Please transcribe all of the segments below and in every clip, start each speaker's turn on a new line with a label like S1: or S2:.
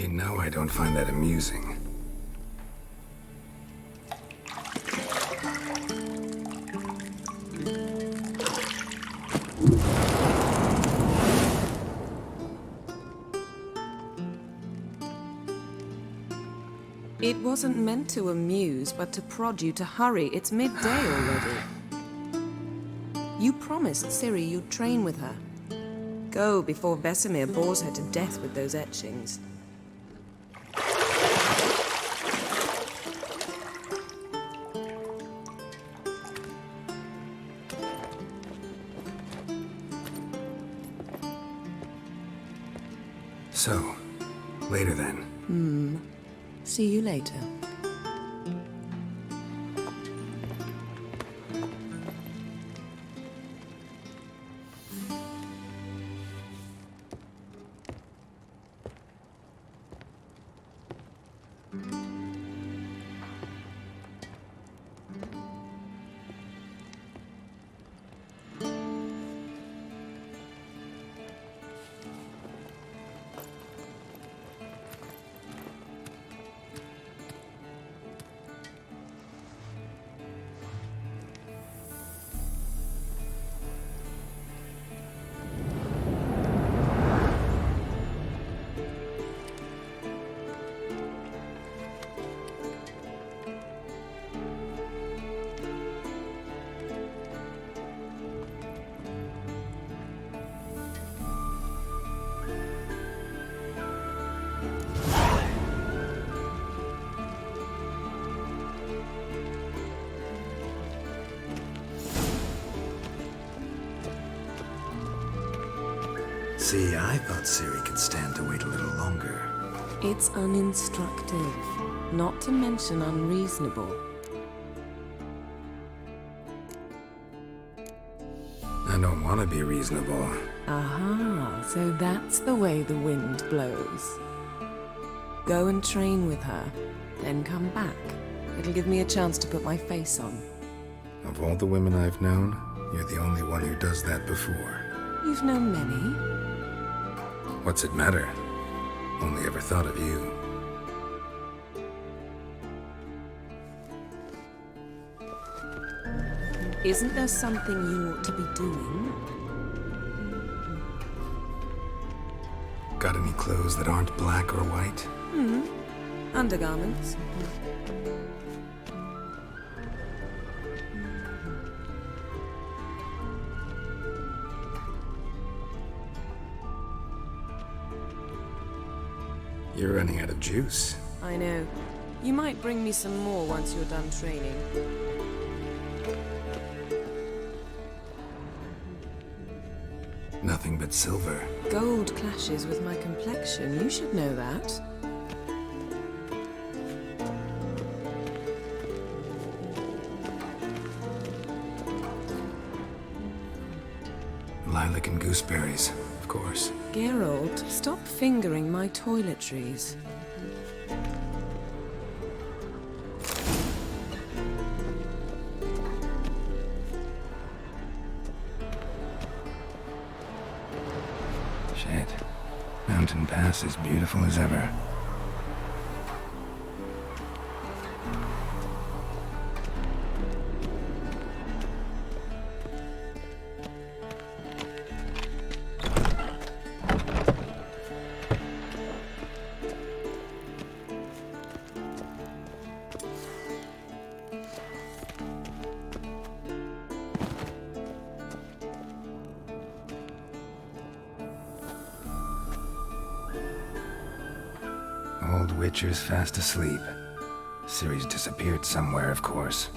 S1: You know I don't find that amusing.
S2: It wasn't meant to amuse, but to prod you to hurry. It's midday already. You promised Ciri you'd train with her. Go before Vesemir bores her to death with those etchings.
S1: So, later then.
S2: See you later.
S1: See, I thought Ciri could stand to wait a little longer.
S2: It's uninstructive, not to mention unreasonable.
S1: I don't want to be reasonable.
S2: Aha, so that's the way the wind blows. Go and train with her, then come back. It'll give me a chance to put my face on.
S1: Of all the women I've known, you're the only one who does that before.
S2: You've known many.
S1: What's it matter? Only ever thought of you.
S2: Isn't there something you ought to be doing?
S1: Got any clothes that aren't black or white?
S2: Undergarments.
S1: You're running out of juice.
S2: I know. You might bring me some more once you're done training.
S1: Nothing but silver.
S2: Gold clashes with my complexion. You should know that.
S1: Lilac and gooseberries, of course.
S2: Geralt, stop fingering my toiletries.
S1: Shit. Mountain Pass is beautiful as ever. Old Witcher's fast asleep. Ciri's disappeared somewhere, of course.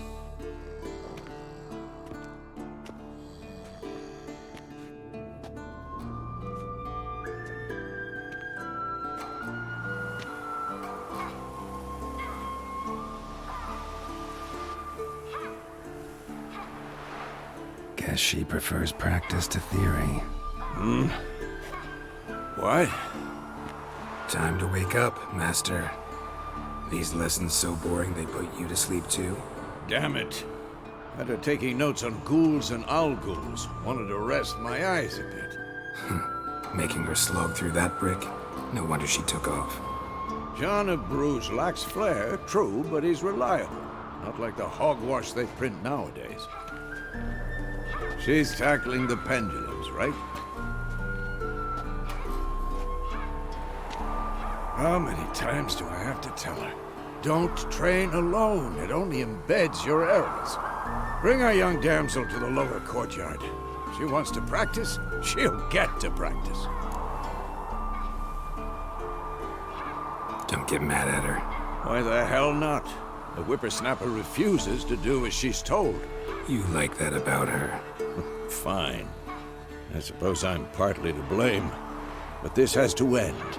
S1: Guess she prefers practice to theory.
S3: What?
S1: Time to wake up, Master. These lessons so boring they put you to sleep too?
S3: Damn it. After taking notes on ghouls and owl ghouls, wanted to rest my eyes a bit.
S1: Making her slog through that brick? No wonder she took off.
S3: John of Bruges lacks flair, true, but he's reliable. Not like the hogwash they print nowadays. She's tackling the pendulums, right? How many times do I have to tell her? Don't train alone. It only embeds your errors. Bring our young damsel to the lower courtyard. She wants to practice, she'll get to practice.
S1: Don't get mad at her.
S3: Why the hell not? The whippersnapper refuses to do as she's told.
S1: You like that about her.
S3: Fine. I suppose I'm partly to blame. But this has to end.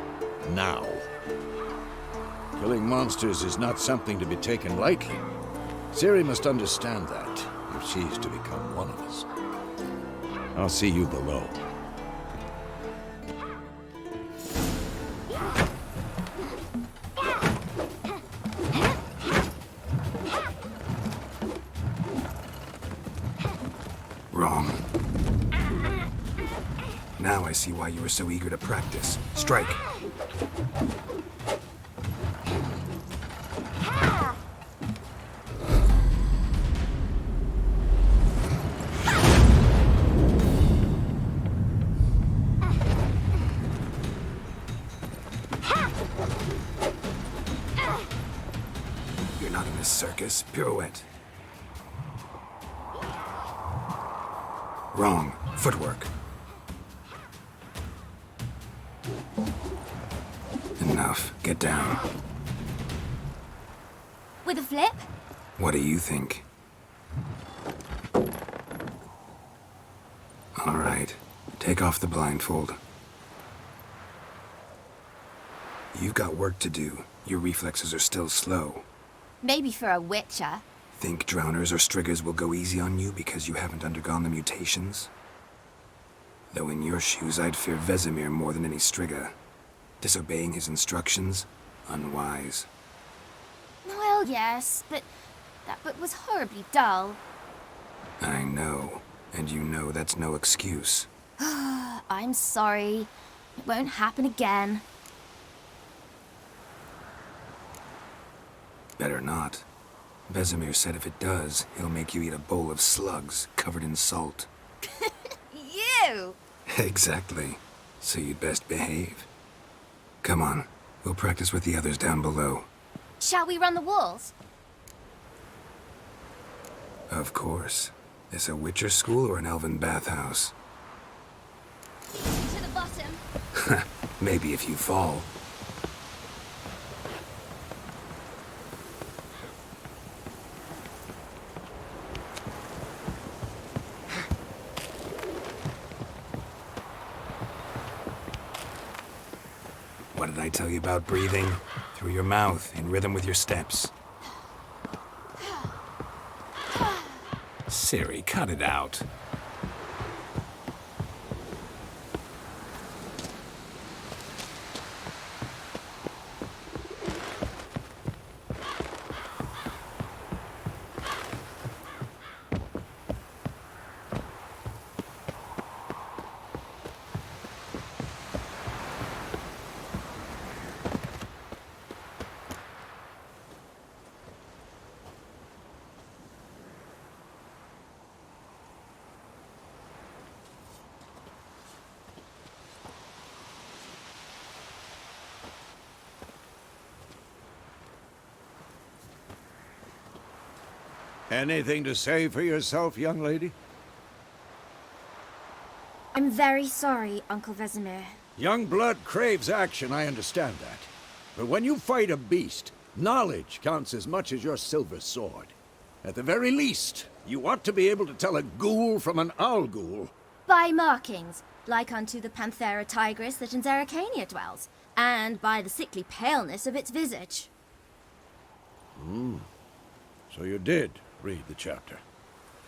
S3: Now. Killing monsters is not something to be taken lightly. Ciri must understand that, if she's to become one of us. I'll see you below.
S1: Wrong. Now I see why you were so eager to practice. Strike. You're not in this circus. Pirouette. Wrong. Footwork. Enough. Get down.
S4: With a flip?
S1: What do you think? All right. Take off the blindfold. You've got work to do. Your reflexes are still slow.
S4: Maybe for a witcher.
S1: Think drowners or striggers will go easy on you because you haven't undergone the mutations? Though in your shoes, I'd fear Vesemir more than any strigger. Disobeying his instructions? Unwise.
S4: Well, yes, but that book was horribly dull.
S1: I know. And you know that's no excuse.
S4: I'm sorry. It won't happen again.
S1: Better not. Vesemir said if it does, he'll make you eat a bowl of slugs covered in salt.
S4: You!
S1: Exactly. So you'd best behave. Come on. We'll practice with the others down below.
S4: Shall we run the walls?
S1: Of course. This a Witcher school or an elven bathhouse?
S4: To the bottom.
S1: Maybe if you fall. What did I tell you about breathing? Through your mouth, in rhythm with your steps. Ciri, cut it out.
S3: Anything to say for yourself, young lady?
S4: I'm very sorry, Uncle Vesemir.
S3: Young blood craves action, I understand that. But when you fight a beast, knowledge counts as much as your silver sword. At the very least, you ought to be able to tell a ghoul from an owl ghoul.
S4: By markings, like unto the Panthera tigris that in Zeracania dwells, and by the sickly paleness of its visage.
S3: So you did read the chapter.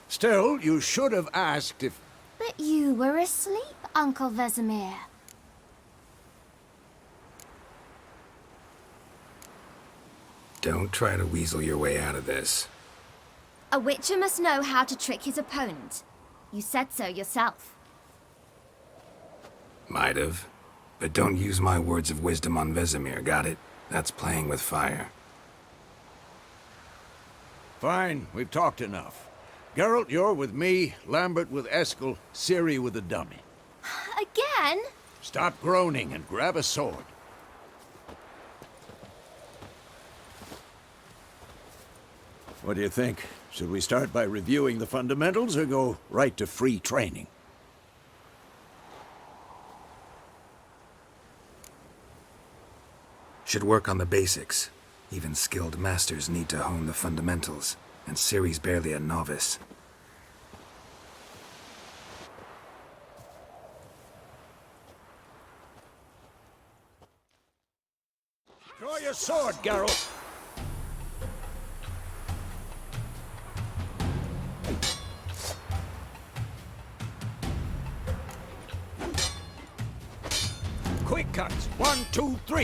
S3: Still, you should have asked if...
S4: But you were asleep, Uncle Vesemir.
S1: Don't try to weasel your way out of this.
S4: A witcher must know how to trick his opponent. You said so yourself.
S1: Might have. But don't use my words of wisdom on Vesemir, got it? That's playing with fire.
S3: Fine, we've talked enough. Geralt, you're with me, Lambert with Eskel, Ciri with the dummy.
S4: Again?
S3: Stop groaning and grab a sword. What do you think? Should we start by reviewing the fundamentals or go right to free training?
S1: Should work on the basics. Even skilled masters need to hone the fundamentals, and Ciri's barely a novice.
S3: Draw your sword, Geralt! Quick cuts! 1, 2, 3!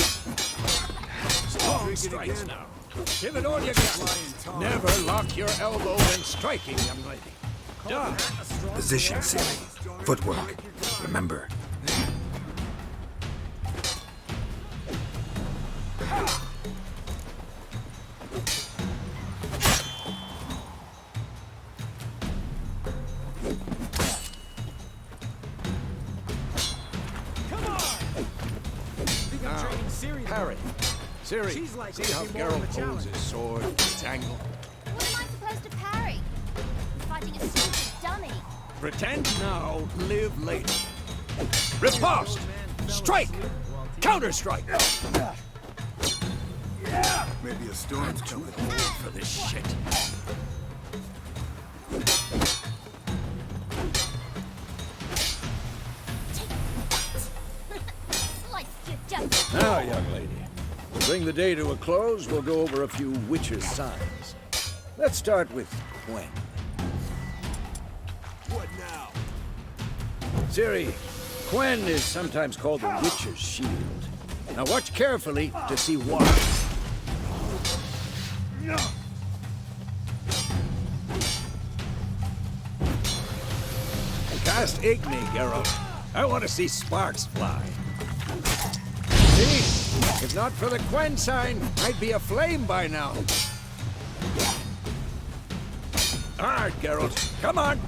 S3: Strong strikes now. Give it all you got. Never lock your elbow when striking, young lady. Done.
S1: Position, Ciri. Footwork. Remember.
S3: Parry. Ciri, see how Geralt holds his sword, its angle?
S4: What am I supposed to parry? I'm fighting a stupid dummy.
S3: Pretend now, live later. Riposte! Strike! Counter-strike!
S1: Maybe a storm's coming.
S3: For this shit. Now, young lady, to bring the day to a close, we'll go over a few Witcher's signs. Let's start with Quen.
S1: What now?
S3: Ciri, Quen is sometimes called the Witcher's shield. Now watch carefully to see why. Cast Igni, Geralt. I want to see sparks fly. See? If not for the Quen sign, I'd be aflame by now. All right, Geralt. Come on.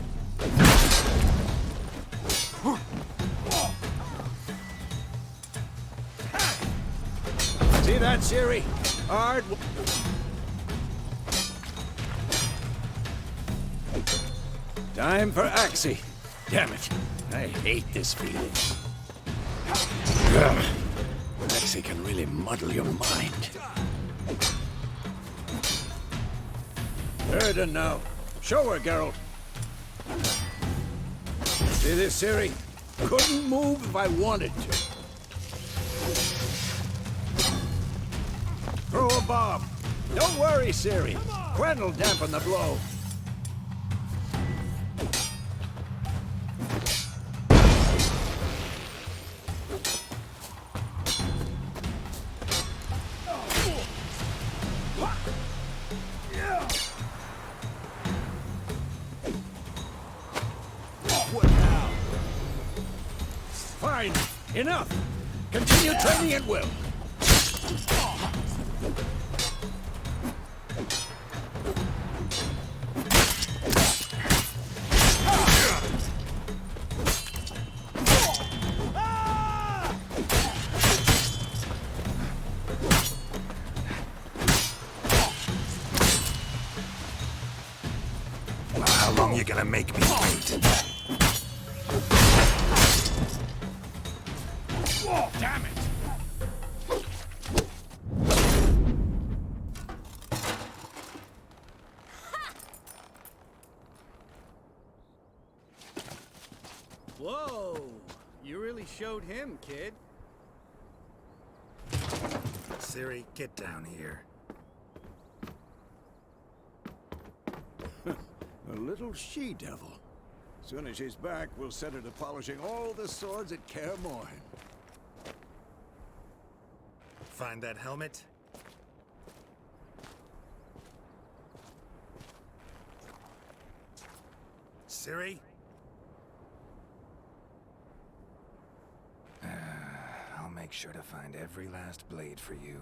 S3: See that, Ciri? Hard. Time for Axie. Damn it. I hate this feeling. Axie can really muddle your mind. Erden now. Show her, Geralt. See this, Ciri? Couldn't move if I wanted to. Throw a bomb. Don't worry, Ciri. Quen will dampen the blow. Fine. Enough. Continue training at will.
S1: How long you gonna make me wait?
S3: Damn it!
S5: Whoa! You really showed him, kid.
S1: Ciri, get down here.
S3: A little she-devil. Soon as she's back, we'll set her to polishing all the swords at Kaer Morhen.
S1: Find that helmet? Ciri? I'll make sure to find every last blade for you.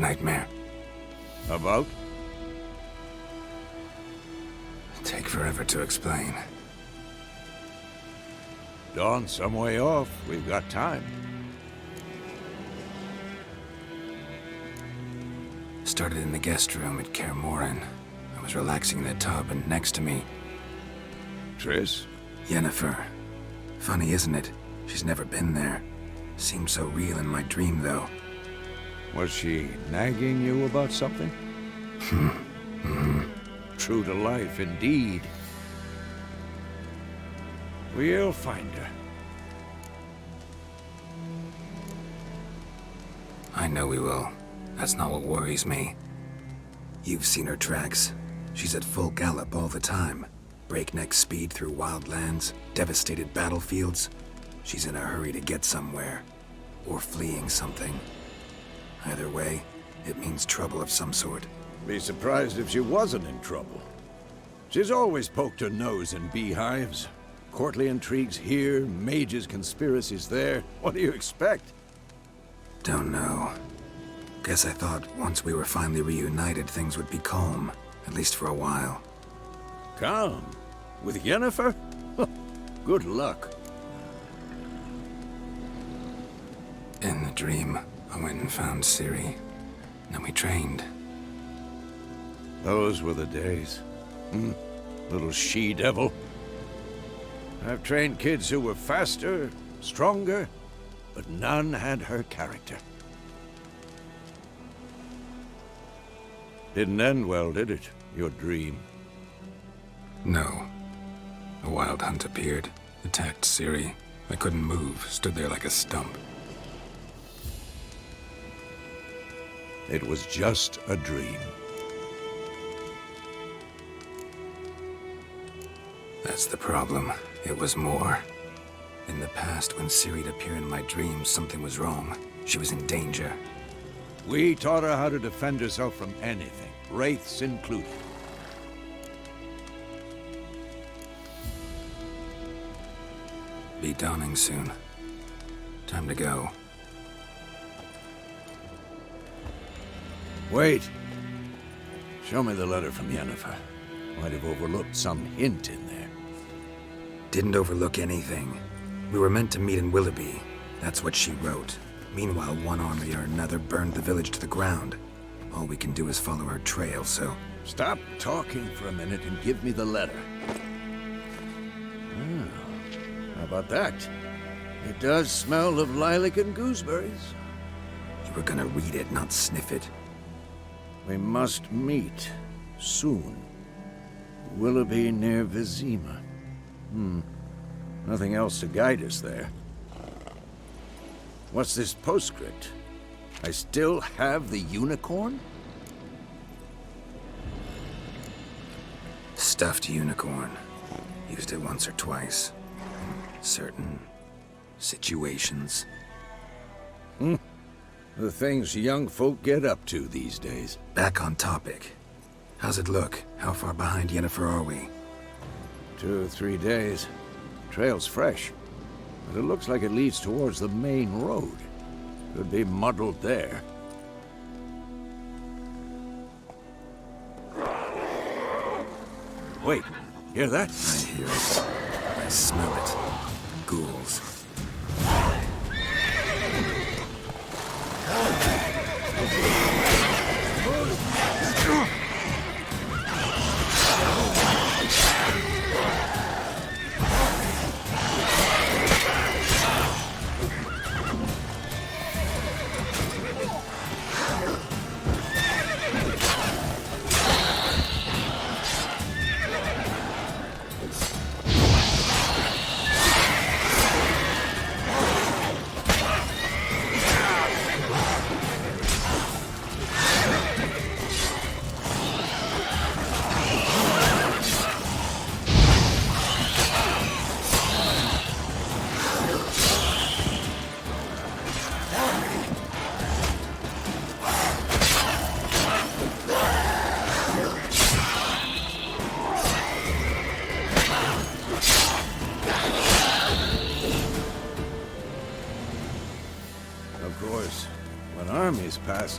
S1: nightmare.
S3: About?
S1: Take forever to explain.
S3: Dawn's some way off. We've got time.
S1: Started in the guest room at Kaer Morhen. I was relaxing in the tub, and next to me,
S3: Triss?
S1: Yennefer. Funny, isn't it? She's never been there. Seemed so real in my dream, though.
S3: Was she nagging you about something? True to life, indeed. We'll find her.
S1: I know we will. That's not what worries me. You've seen her tracks. She's at full gallop all the time. Breakneck speed through wild lands, devastated battlefields. She's in a hurry to get somewhere. Or fleeing something. Either way, it means trouble of some sort.
S3: Be surprised if she wasn't in trouble. She's always poked her nose in beehives. Courtly intrigues here, mages' conspiracies there. What do you expect?
S1: Don't know. Guess I thought once we were finally reunited, things would be calm. At least for a while.
S3: Calm? With Yennefer? Good luck.
S1: In the dream, I went and found Ciri. Then we trained.
S3: Those were the days. Little she-devil. I've trained kids who were faster, stronger, but none had her character. Didn't end well, did it? Your dream?
S1: No. A wild hunt appeared, attacked Ciri. I couldn't move, stood there like a stump.
S3: It was just a dream.
S1: That's the problem. It was more. In the past, when Ciri'd appear in my dreams, something was wrong. She was in danger.
S3: We taught her how to defend herself from anything, wraiths included.
S1: Be dawning soon. Time to go.
S3: Wait. Show me the letter from Yennefer. Might have overlooked some hint in there.
S1: Didn't overlook anything. We were meant to meet in Willoughby. That's what she wrote. Meanwhile, one army or another burned the village to the ground. All we can do is follow her trail, so...
S3: Stop talking for a minute and give me the letter. How about that? It does smell of lilac and gooseberries.
S1: You were gonna read it, not sniff it.
S3: We must meet. Soon. Willoughby near Vizima. Nothing else to guide us there. What's this postscript? I still have the unicorn?
S1: Stuffed unicorn. Used it once or twice. In certain situations.
S3: The things young folk get up to these days.
S1: Back on topic. How's it look? How far behind Yennefer are we?
S3: 2 or 3 days. Trail's fresh, but it looks like it leads towards the main road. Could be muddled there. Wait, hear that?
S1: I hear it. I smell it. Ghouls.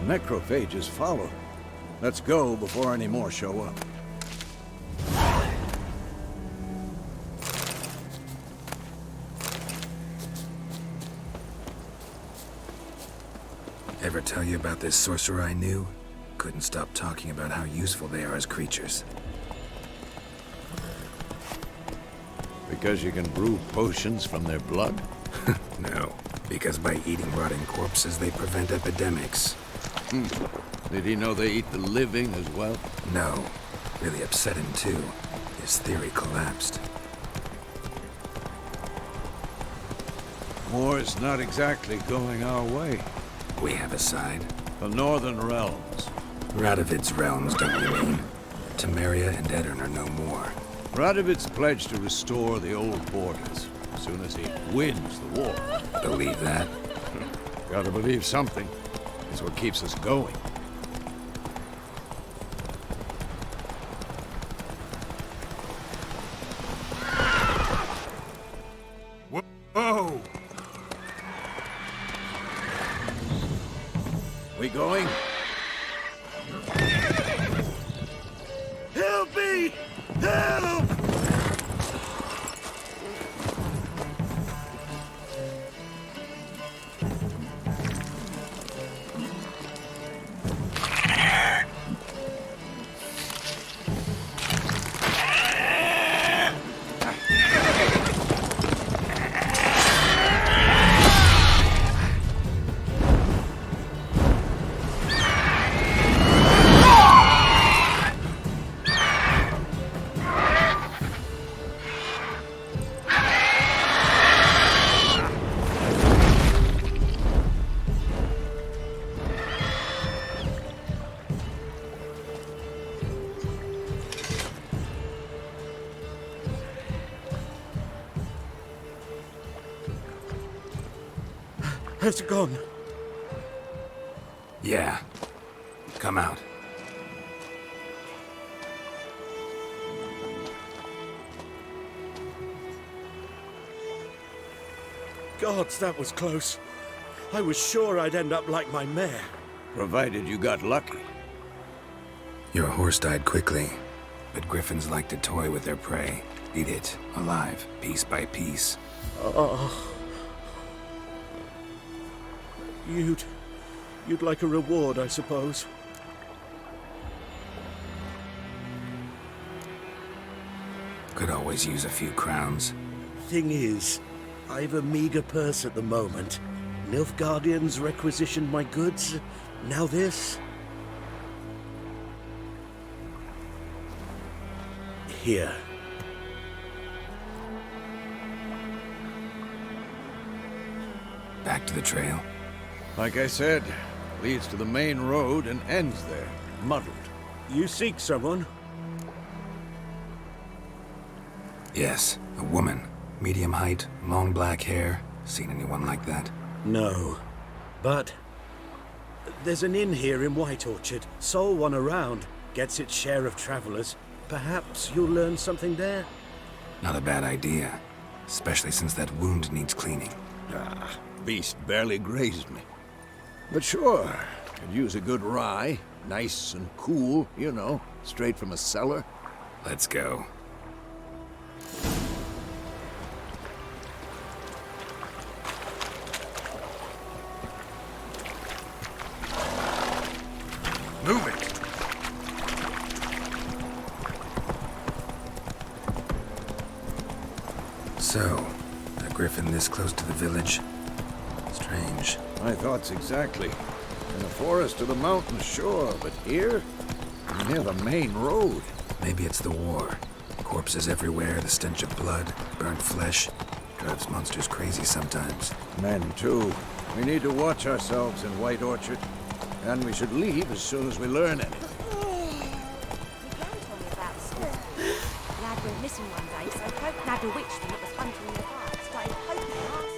S3: Necrophages follow. Let's go before any more show up.
S1: Ever tell you about this sorcerer I knew? Couldn't stop talking about how useful they are as creatures.
S3: Because you can brew potions from their blood?
S1: No, because by eating rotting corpses, they prevent epidemics.
S3: Did he know they eat the living as well?
S1: No. Really upset him, too. His theory collapsed.
S3: War's not exactly going our way.
S1: We have a side.
S3: The Northern Realms.
S1: Radovid's realms, don't you mean? Temeria and Edirn are no more.
S3: Radovid's pledged to restore the old borders as soon as he wins the war.
S1: Believe that?
S3: Gotta believe something. It's what keeps us going.
S1: Whoa!
S3: We going? Help me! Help!
S6: Has it gone?
S1: Yeah. Come out.
S6: Gods, that was close. I was sure I'd end up like my mare.
S3: Provided you got lucky.
S1: Your horse died quickly, but griffins like to toy with their prey. Eat it, alive, piece by piece.
S6: Oh. You'd like a reward, I suppose.
S1: Could always use a few crowns.
S6: Thing is, I've a meager purse at the moment. Nilfgaardians requisitioned my goods. Now this. Here.
S1: Back to the trail.
S3: Like I said, leads to the main road and ends there, muddled.
S6: You seek someone?
S1: Yes, a woman. Medium height, long black hair. Seen anyone like that?
S6: No. But there's an inn here in White Orchard. Sole one around. Gets its share of travelers. Perhaps you'll learn something there?
S1: Not a bad idea. Especially since that wound needs cleaning.
S3: Ah, beast barely grazed me. But sure, could use a good rye. Nice and cool, you know, straight from a cellar.
S1: Let's go. Move it! So, a griffin this close to the village? Strange.
S3: My thoughts exactly. In the forest or the mountains, sure, but here? Near the main road.
S1: Maybe it's the war. Corpses everywhere, the stench of blood, burnt flesh. Drives monsters crazy sometimes.
S3: Men, too. We need to watch ourselves in White Orchard. And we should leave as soon as we learn anything.
S7: The lad went missing one day, so Pope nabbed a witch that was hunting in the park. Started poking us.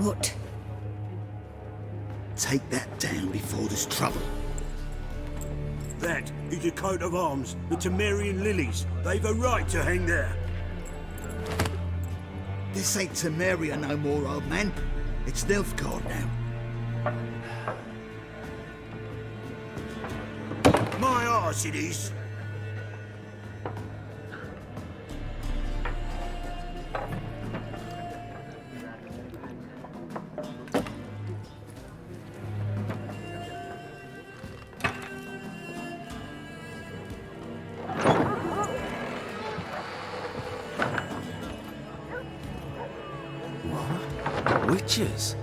S7: What?
S8: Take that down before there's trouble.
S6: That is a coat of arms, the Temerian lilies. They've a right to hang there.
S8: This ain't Temeria no more, old man. It's Nilfgaard now.
S6: My arse it is.
S9: Witches?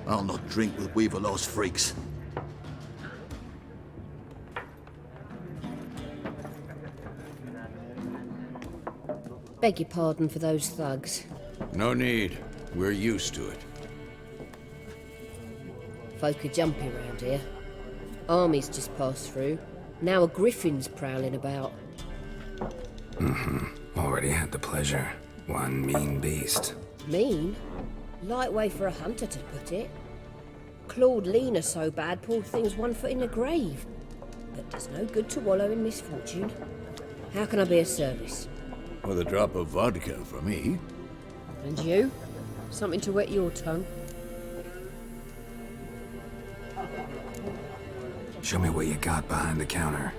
S8: I'll not drink with Weaverlaw's freaks.
S7: Beg your pardon for those thugs.
S3: No need. We're used to it.
S7: Folk are jumpy around here. Armies just passed through. Now a griffin's prowling about.
S1: Already had the pleasure. One mean beast.
S7: Mean? Light way for a hunter to put it. Clawed Lena so bad, poor thing's 1 foot in the grave. But does no good to wallow in misfortune. How can I be of service?
S3: With a drop of vodka for me.
S7: And you? Something to wet your tongue?
S1: Show me what you got behind the counter.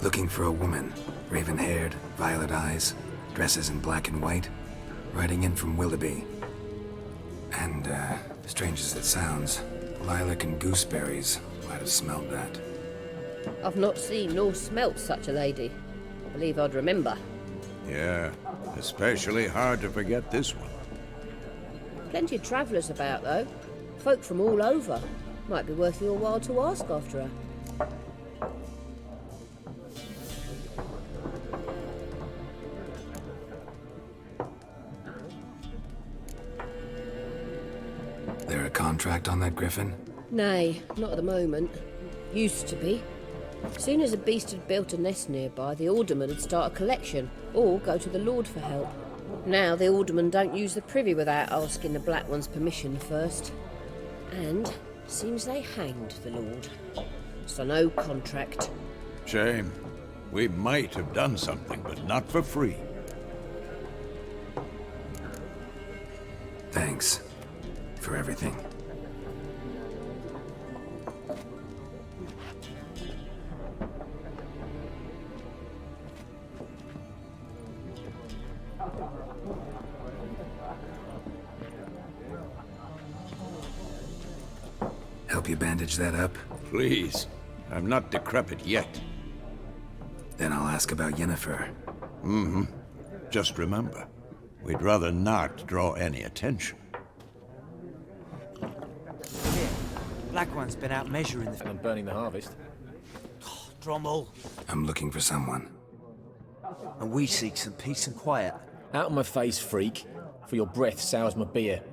S1: Looking for a woman. Raven-haired, violet eyes, dresses in black and white. Riding in from Willoughby. And, strange as it sounds, lilac and gooseberries might have smelled that.
S7: I've not seen nor smelt such a lady. Believe I'd remember.
S3: Yeah, especially hard to forget this one.
S7: Plenty of travellers about, though. Folk from all over. Might be worth your while to ask after her.
S1: There a contract on that griffin?
S7: Nay, not at the moment. Used to be. Soon as a beast had built a nest nearby, the alderman would start a collection, or go to the Lord for help. Now the alderman don't use the privy without asking the Black One's permission first. And seems they hanged the Lord. So no contract.
S3: Shame. We might have done something, but not for free.
S1: Thanks. For everything. Help you bandage that up?
S3: Please. I'm not decrepit yet.
S1: Then I'll ask about Yennefer.
S3: Just remember, we'd rather not draw any attention.
S9: Black One's been out measuring the...
S10: And burning the harvest.
S9: Drommel.
S1: I'm looking for someone.
S9: And we seek some peace and quiet.
S10: Out of my face, freak. For your breath sours my beer.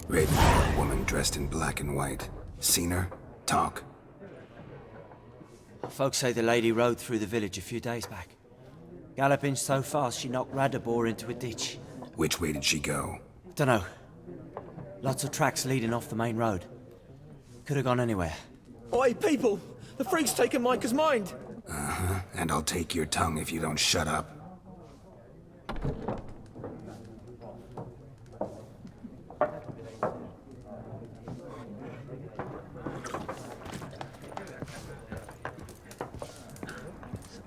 S1: Raven-haired woman dressed in black and white. Seen her? Talk.
S9: Folks say the lady rode through the village a few days back. Galloping so fast she knocked Radabor into a ditch.
S1: Which way did she go?
S9: Dunno. Lots of tracks leading off the main road. Could have gone anywhere.
S10: Oi, people! The freak's taken Micah's mind!
S1: And I'll take your tongue if you don't shut up.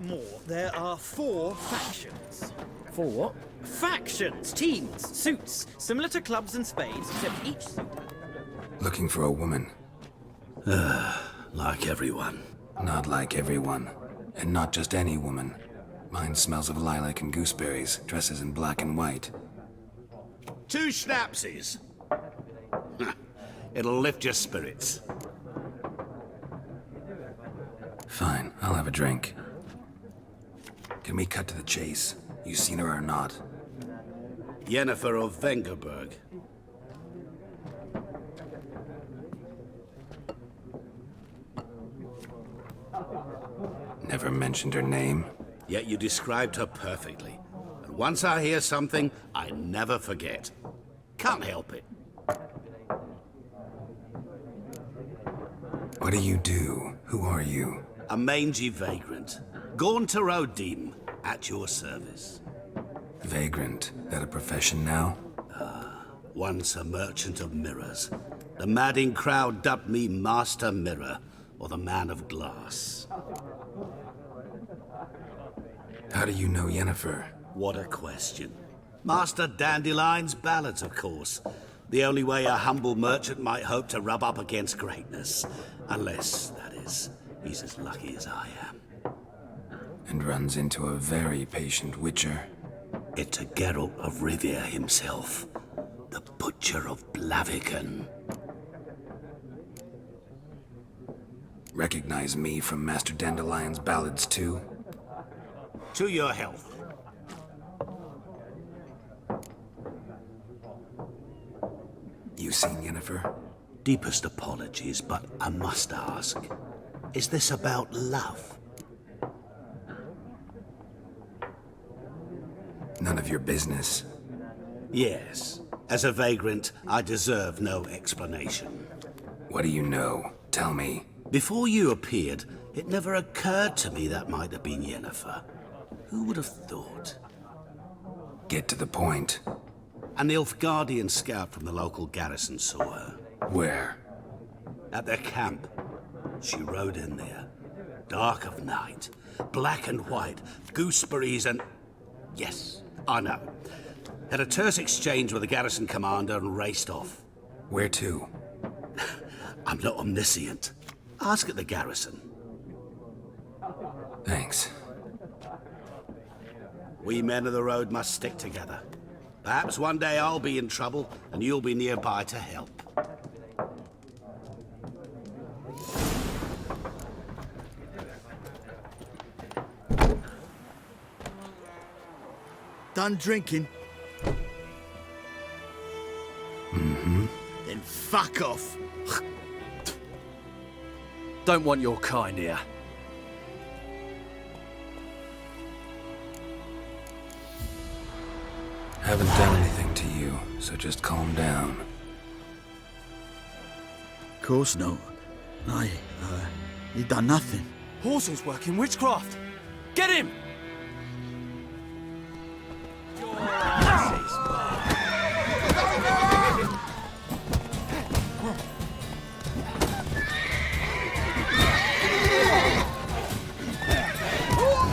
S5: More. There are 4 factions.
S10: For what?
S5: Factions, teams, suits, similar to clubs and spades, except each suit.
S1: Looking for a woman.
S6: Like everyone.
S1: Not like everyone. And not just any woman. Mine smells of lilac and gooseberries, dresses in black and white.
S8: 2 schnapsies. It'll lift your spirits.
S1: Fine, I'll have a drink. Can we cut to the chase? You seen her or not?
S8: Yennefer of Vengerberg.
S1: Never mentioned her name.
S8: Yet you described her perfectly. And once I hear something, I never forget. Can't help it.
S1: What do you do? Who are you?
S8: A mangy vagrant. Gone to Rodim, at your service.
S1: Vagrant. That a profession now?
S8: Once a merchant of mirrors. The madding crowd dubbed me Master Mirror, or the Man of Glass.
S1: How do you know Yennefer?
S8: What a question. Master Dandelion's ballads, of course. The only way a humble merchant might hope to rub up against greatness. Unless, that is, he's as lucky as I am.
S1: And runs into a very patient witcher.
S8: It's a Geralt of Rivia himself. The Butcher of Blaviken.
S1: Recognize me from Master Dandelion's ballads too?
S8: To your health.
S1: You seen Yennefer?
S8: Deepest apologies, but I must ask. Is this about love?
S1: None of your business.
S8: Yes. As a vagrant, I deserve no explanation.
S1: What do you know? Tell me.
S8: Before you appeared, it never occurred to me that might have been Yennefer. Who would have thought?
S1: Get to the point.
S8: An Nilfgaardian scout from the local garrison saw her.
S1: Where?
S8: At their camp. She rode in there. Dark of night. Black and white. Gooseberries and... Yes, I know. Had a terse exchange with the garrison commander and raced off.
S1: Where to?
S8: I'm not omniscient. Ask at the garrison.
S1: Thanks.
S8: We men of the road must stick together. Perhaps one day I'll be in trouble and you'll be nearby to help.
S11: Done drinking?
S1: Mm-hmm.
S11: Then fuck off.
S12: Don't want your kind here.
S1: Haven't done anything to you, so just calm down.
S11: Of course not. You done nothing.
S12: Horses work in witchcraft. Get him!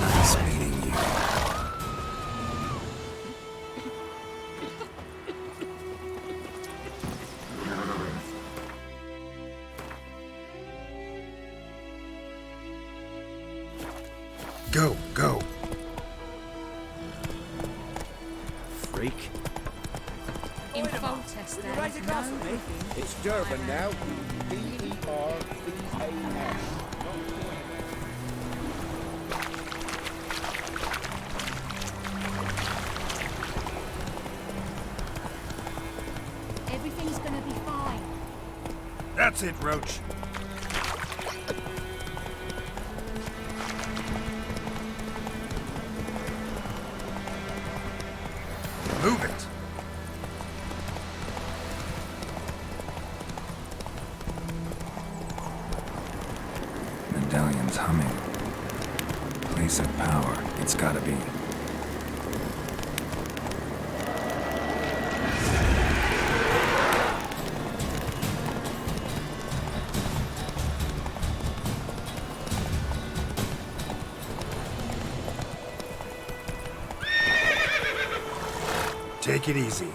S1: Nice meeting you. Go, go.
S12: Freak.
S13: Info tester.
S3: It's Durban now. D-E-R-B-A-N.
S13: Everything's gonna be fine.
S1: That's it, Roach. Move it. Medallion's humming. Place of power. It's gotta be. Take it easy.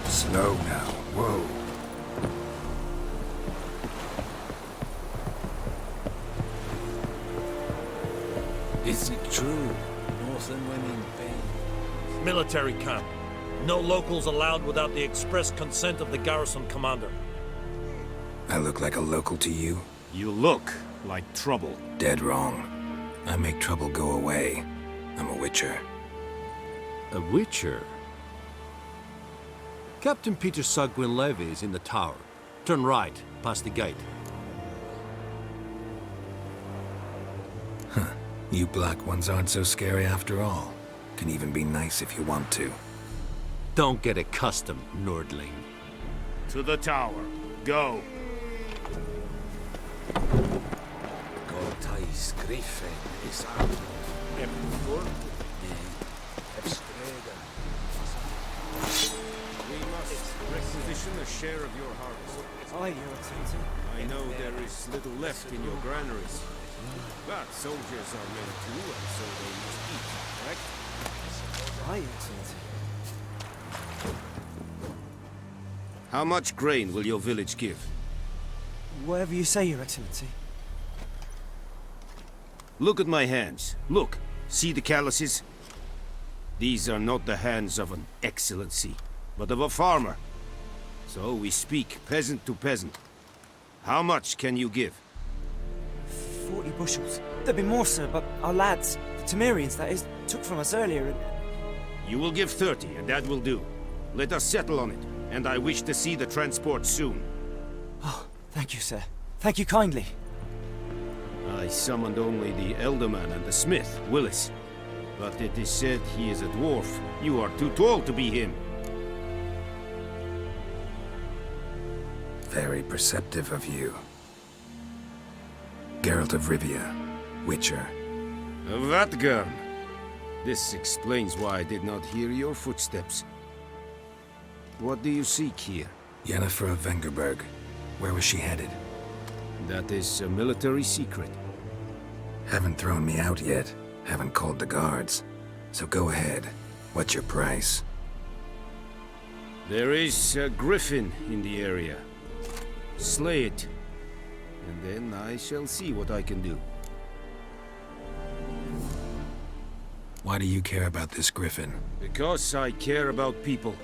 S1: Slow now. Whoa.
S14: Is it true? Northern women pay?
S15: Military camp. No locals allowed without the express consent of the garrison commander.
S1: I look like a local to you?
S16: You look like trouble.
S1: Dead wrong. I make trouble go away. I'm a witcher.
S17: A witcher? Captain Peter Sagwin Levy is in the tower. Turn right, past the gate.
S1: Huh. You black ones aren't so scary after all. Can even be nice if you want to.
S17: Don't get accustomed, Nordling.
S16: To the tower. Go.
S14: Gotais Griffin is out.
S16: We must requisition a share of your harvest.
S9: Aye, Your Excellency.
S16: I know there is little left in your granaries. But soldiers are men too, and so they must eat, correct?
S9: Aye, Your Excellency.
S16: How much grain will your village give?
S9: Whatever you say, Your Excellency.
S16: Look at my hands. Look. See the calluses? These are not the hands of an excellency, but of a farmer. So we speak peasant to peasant. How much can you give?
S9: 40 bushels. There'd be more, sir, but our lads, the Temerians, that is, took from us earlier and...
S16: You will give 30, and that will do. Let us settle on it, and I wish to see the transport soon.
S9: Oh, thank you, sir. Thank you kindly.
S16: I summoned only the Elderman and the smith, Willis. But it is said he is a dwarf. You are too tall to be him.
S1: Very perceptive of you. Geralt of Rivia, Witcher.
S16: Vatgern! This explains why I did not hear your footsteps. What do you seek here?
S1: Yennefer of Vengerberg. Where was she headed?
S16: That is a military secret.
S1: Haven't thrown me out yet. Haven't called the guards. So go ahead. What's your price?
S16: There is a griffin in the area. Slay it. And then I shall see what I can do.
S1: Why do you care about this griffin?
S16: Because I care about people.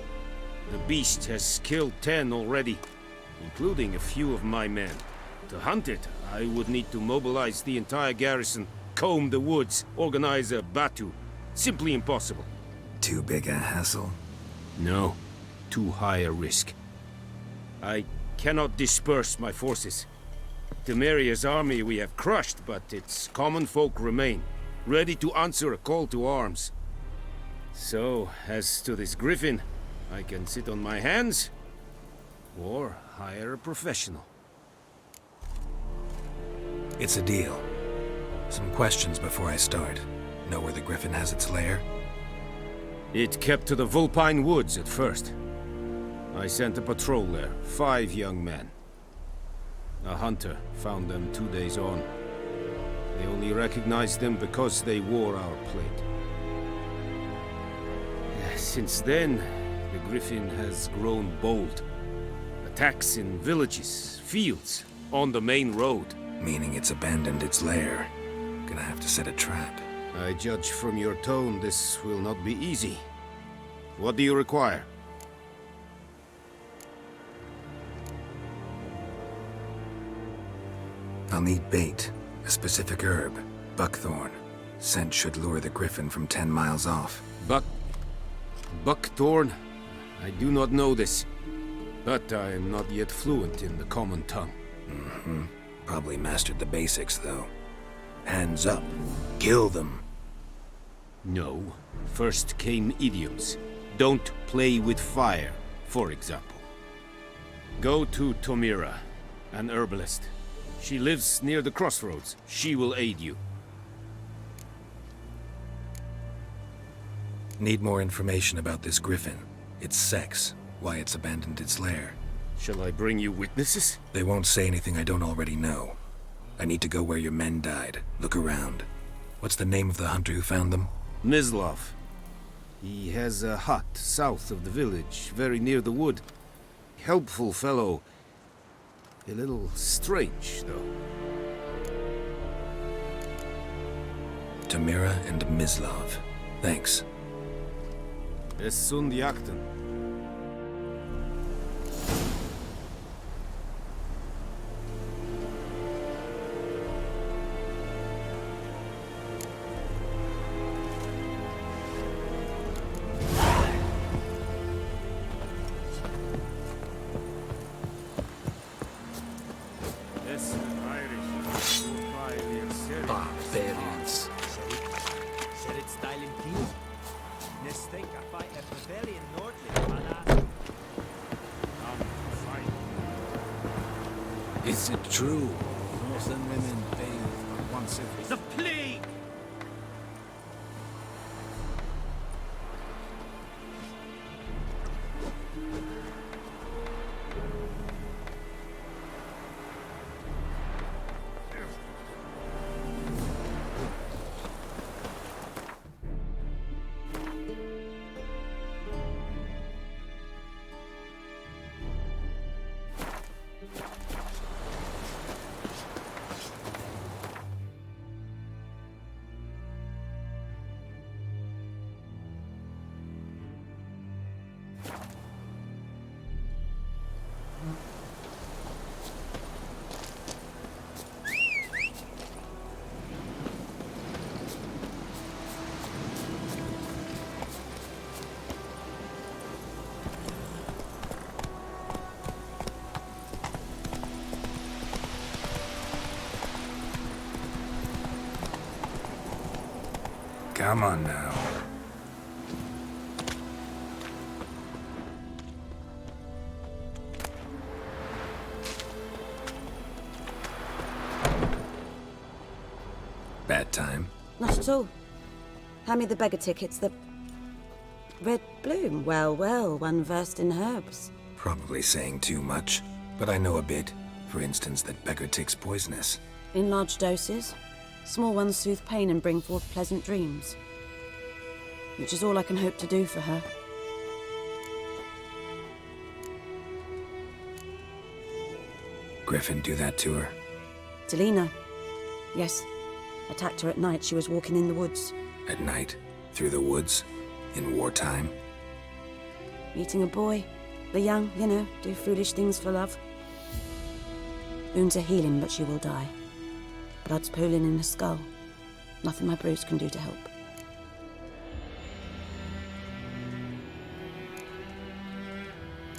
S16: The beast has killed 10 already, including a few of my men. To hunt it, I would need to mobilize the entire garrison, comb the woods, organize a batu. Simply impossible.
S1: Too big a hassle?
S16: No. Too high a risk. I cannot disperse my forces. Temeria's army we have crushed, but its common folk remain, ready to answer a call to arms. So, as to this griffin, I can sit on my hands, or hire a professional.
S1: It's a deal. Some questions before I start. Know where the griffin has its lair?
S16: It kept to the Vulpine Woods at first. I sent a patrol there, 5 young men. A hunter found them 2 days on. They only recognized them because they wore our plate. Since then, the griffin has grown bold. Attacks in villages, fields, on the main road.
S1: Meaning it's abandoned its lair. Gonna have to set a trap.
S16: I judge from your tone this will not be easy. What do you require?
S1: I'll need bait, a specific herb, buckthorn. Scent should lure the griffin from 10 miles off.
S16: Buckthorn? I do not know this, but I am not yet fluent in the common tongue.
S1: Mm-hmm. Probably mastered the basics, though. Hands up. Kill them.
S16: No. First came idioms. Don't play with fire, for example. Go to Tomira, an herbalist. She lives near the crossroads. She will aid you.
S1: Need more information about this griffin. Its sex, why it's abandoned its lair.
S16: Shall I bring you witnesses?
S1: They won't say anything I don't already know. I need to go where your men died. Look around. What's the name of the hunter who found them?
S16: Mislav. He has a hut south of the village, very near the wood. Helpful fellow. A little strange, though.
S1: Tamira and Mislav. Thanks.
S16: Es sunt jakten.
S14: Barbarians. Is it true? Northern women bathe once every...
S15: The plague!
S1: Come on now. Bad time?
S18: Not at all. Hand me the beggar tickets, the... Red bloom. Well, well, one versed in herbs.
S1: Probably saying too much, but I know a bit. For instance, that beggar tick's poisonous.
S18: In large doses. Small ones soothe pain and bring forth pleasant dreams. Which is all I can hope to do for her.
S1: Griffin do that to her?
S18: Delina. Yes. Attacked her at night. She was walking in the woods.
S1: At night? Through the woods? In wartime?
S18: Meeting a boy. The young, you know, do foolish things for love. Wounds are healing, but she will die. Blood's pooling in her skull. Nothing my brews can do to help.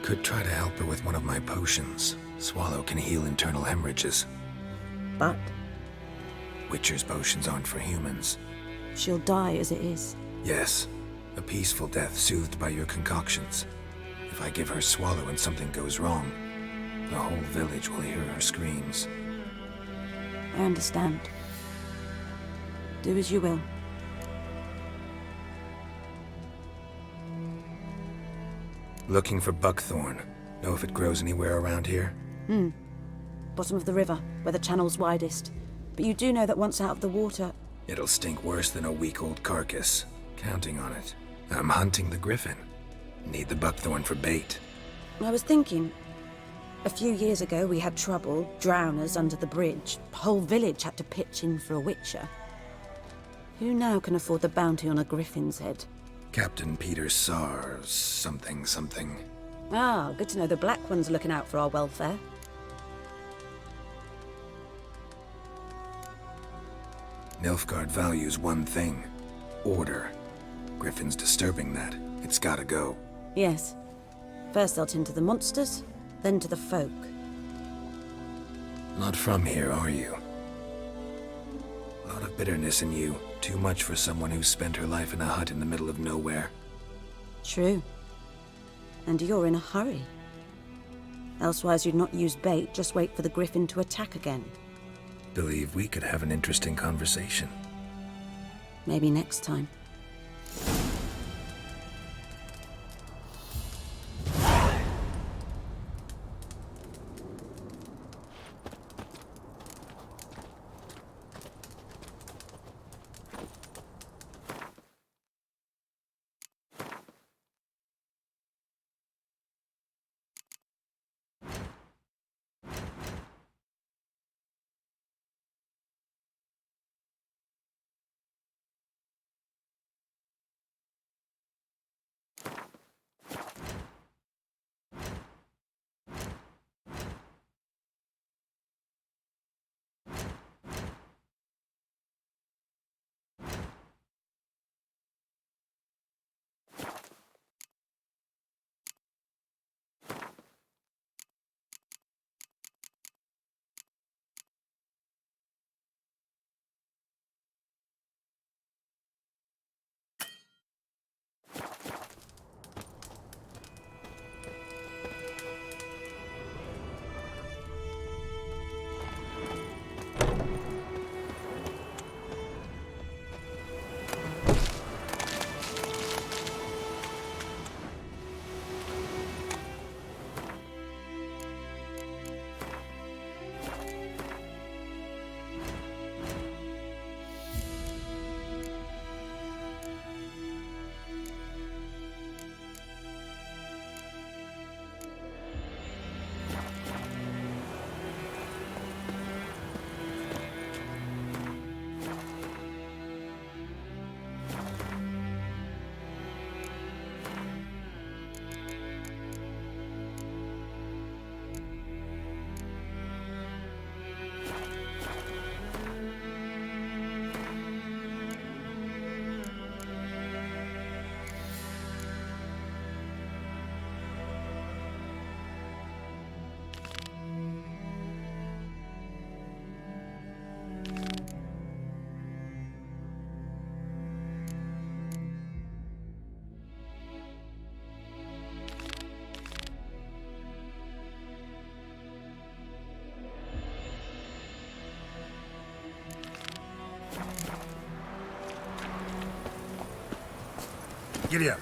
S1: Could try to help her with one of my potions. Swallow can heal internal hemorrhages.
S18: But?
S1: Witcher's potions aren't for humans.
S18: She'll die as it is.
S1: Yes. A peaceful death soothed by your concoctions. If I give her Swallow and something goes wrong, the whole village will hear her screams.
S18: I understand. Do as you will.
S1: Looking for buckthorn. Know if it grows anywhere around here?
S18: Bottom of the river, where the channel's widest. But you do know that once out of the water...
S1: It'll stink worse than a week-old carcass. Counting on it. I'm hunting the griffin. Need the buckthorn for bait.
S18: I was thinking... A few years ago we had trouble, drowners under the bridge. The whole village had to pitch in for a witcher. Who now can afford the bounty on a griffin's head?
S1: Captain Peter Sars, something.
S18: Ah, good to know the Black One's looking out for our welfare.
S1: Nilfgaard values one thing. Order. Griffin's disturbing that. It's gotta go.
S18: Yes. First I'll tend to the monsters, then to the folk.
S1: Not from here, are you? A lot of bitterness in you. Too much for someone who's spent her life in a hut in the middle of nowhere.
S18: True. And you're in a hurry. Elsewise you'd not use bait, just wait for the griffin to attack again.
S1: believe we could have an interesting conversation.
S18: Maybe next time.
S1: Giddy up.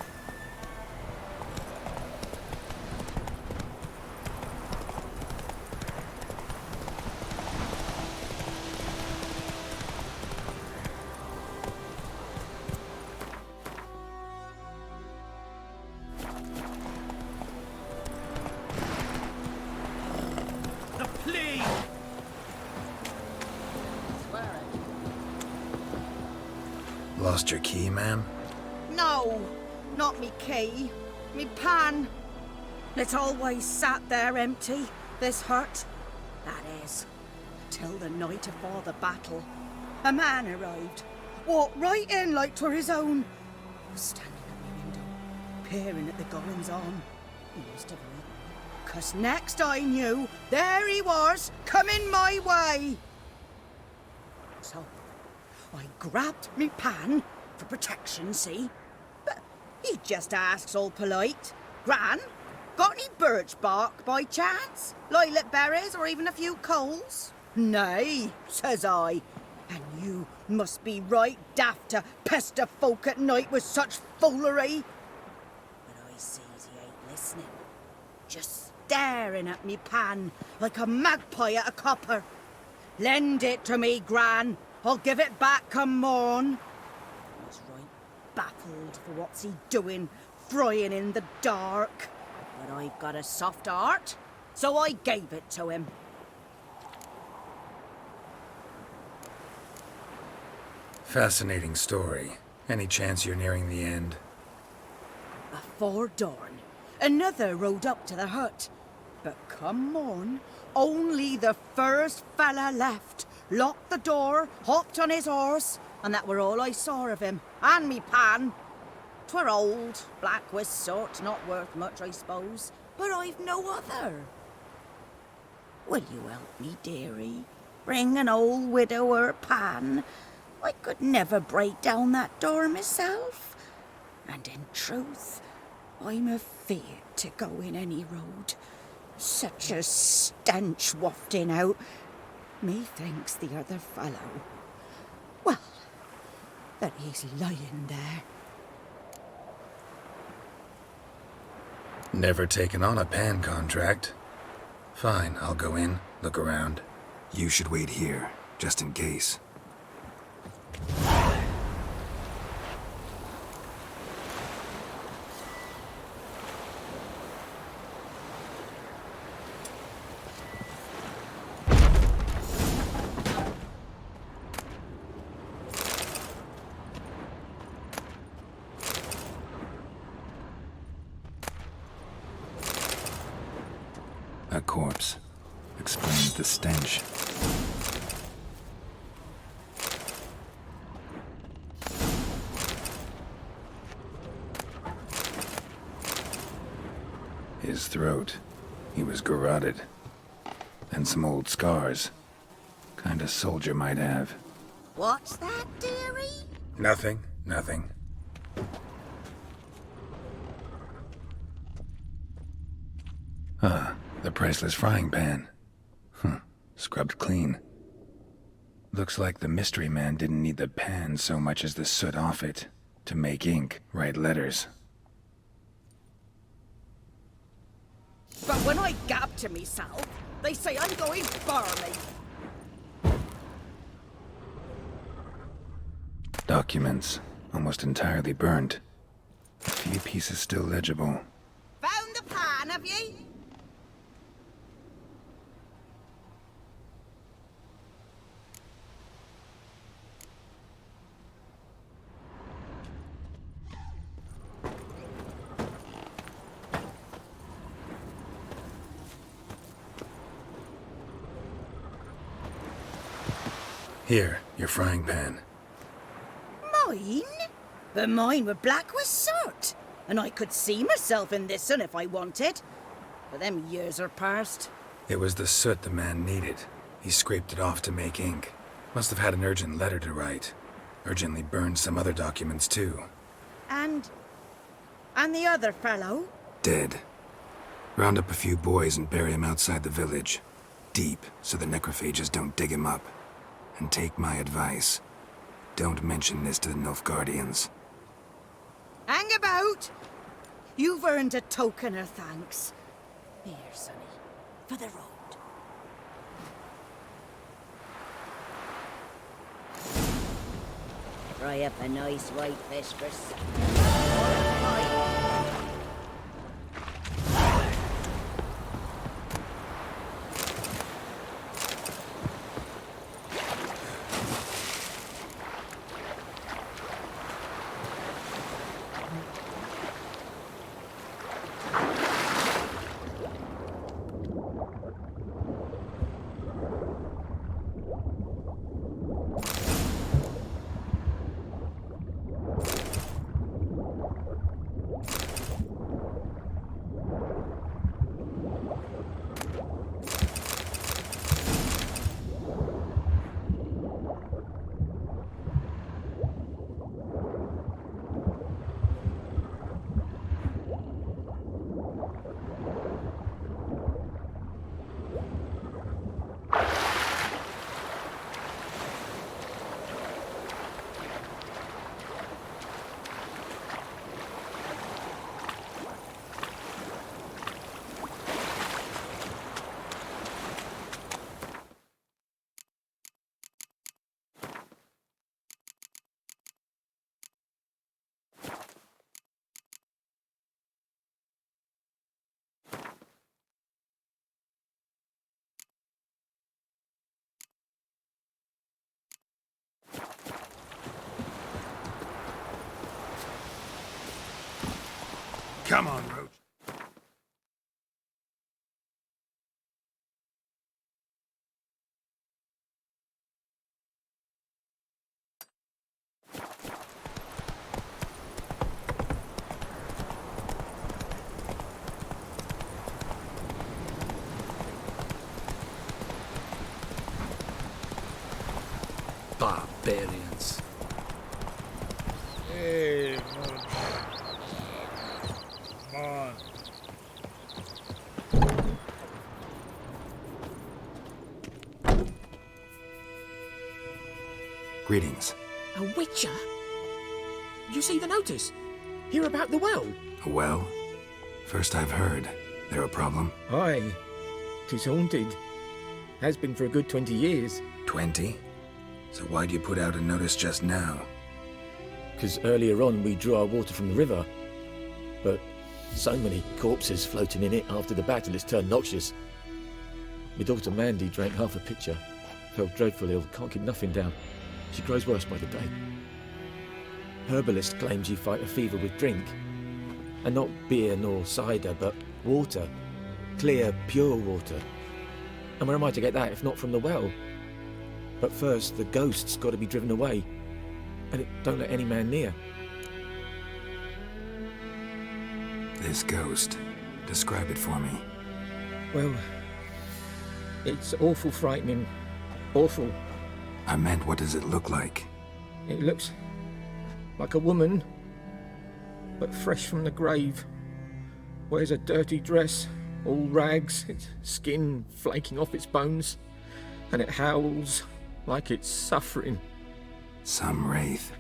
S5: The plea!
S1: Lost your key, ma'am?
S19: No, not me key. Me pan. It always sat there empty, this hut. That is, till the night afore the battle. A man arrived, walked right in like 'twere his own. Was standing at my window, peering at the goings-on. He must have read me, 'cause next I knew, there he was, coming my way. So, I grabbed me pan, for protection, see? But he just asks all polite, Gran, got any birch bark by chance? Lilac berries or even a few coals? Nay, says I. And you must be right daft to pester folk at night with such foolery. But I sees he ain't listening. Just staring at me pan like a magpie at a copper. Lend it to me, Gran. I'll give it back come morn. He's right baffled for what's he doing, frying in the dark. But I've got a soft heart, so I gave it to him.
S1: Fascinating story. Any chance you're nearing the end?
S19: Before dawn, another rode up to the hut. But come morn, only the first fella left. Locked the door, hopped on his horse, and that were all I saw of him, and me pan. 'Twere old, black with sort, not worth much, I suppose, but I've no other. Will you help me, dearie? Bring an old widower pan? I could never break down that door myself. And in truth, I'm afeard to go in any road. Such a stench wafting out. Methinks the other fellow. Well, that he's lying there.
S1: Never taken on a pan contract. Fine, I'll go in, look around. You should wait here, just in case. A corpse. Explains the stench. His throat. He was garroted. And some old scars. Kind of soldier might have.
S19: What's that, dearie?
S1: Nothing. Ah, the priceless frying pan. Scrubbed clean. Looks like the mystery man didn't need the pan so much as the soot off it to make ink, write letters.
S19: But when I gab to myself, they say I'm going barley.
S1: Documents, almost entirely burned. A few pieces still legible.
S19: Found the pan, have ye?
S1: Here, your frying pan.
S19: Mine? But mine were black with soot. And I could see myself in this one if I wanted. But them years are past.
S1: It was the soot the man needed. He scraped it off to make ink. Must have had an urgent letter to write. Urgently burned some other documents too.
S19: And the other fellow?
S1: Dead. Round up a few boys and bury him outside the village. Deep, so the necrophages don't dig him up. And take my advice. Don't mention this to the Nilfgaardians.
S19: Hang about! You've earned a token of thanks. Here, sonny, for the road. Fry up a nice white fish for
S1: Come on, Roach.
S14: Barbarians.
S20: Hey, come on.
S1: Greetings.
S10: A witcher? You see the notice? Hear about the well?
S1: A well? First I've heard. There a problem?
S10: Aye. 'Tis haunted. Has been for a good 20 years.
S1: 20? So why'd you put out a notice just now?
S10: 'Cause earlier on we drew our water from the river. But so many corpses floating in it after the battle it's turned noxious. My daughter Mandy drank half a pitcher. Fell dreadful ill, can't keep nothing down. She grows worse by the day. Herbalist claims you fight a fever with drink. And not beer nor cider, but water. Clear, pure water. And where am I to get that if not from the well? But first, the ghost's got to be driven away. And it don't let any man near.
S1: This ghost. Describe it for me.
S10: Well, it's awful frightening. Awful.
S1: I meant, what does it look like?
S10: It looks like a woman, but fresh from the grave. Wears a dirty dress, all rags, its skin flaking off its bones, and it howls like it's suffering.
S1: Some wraith.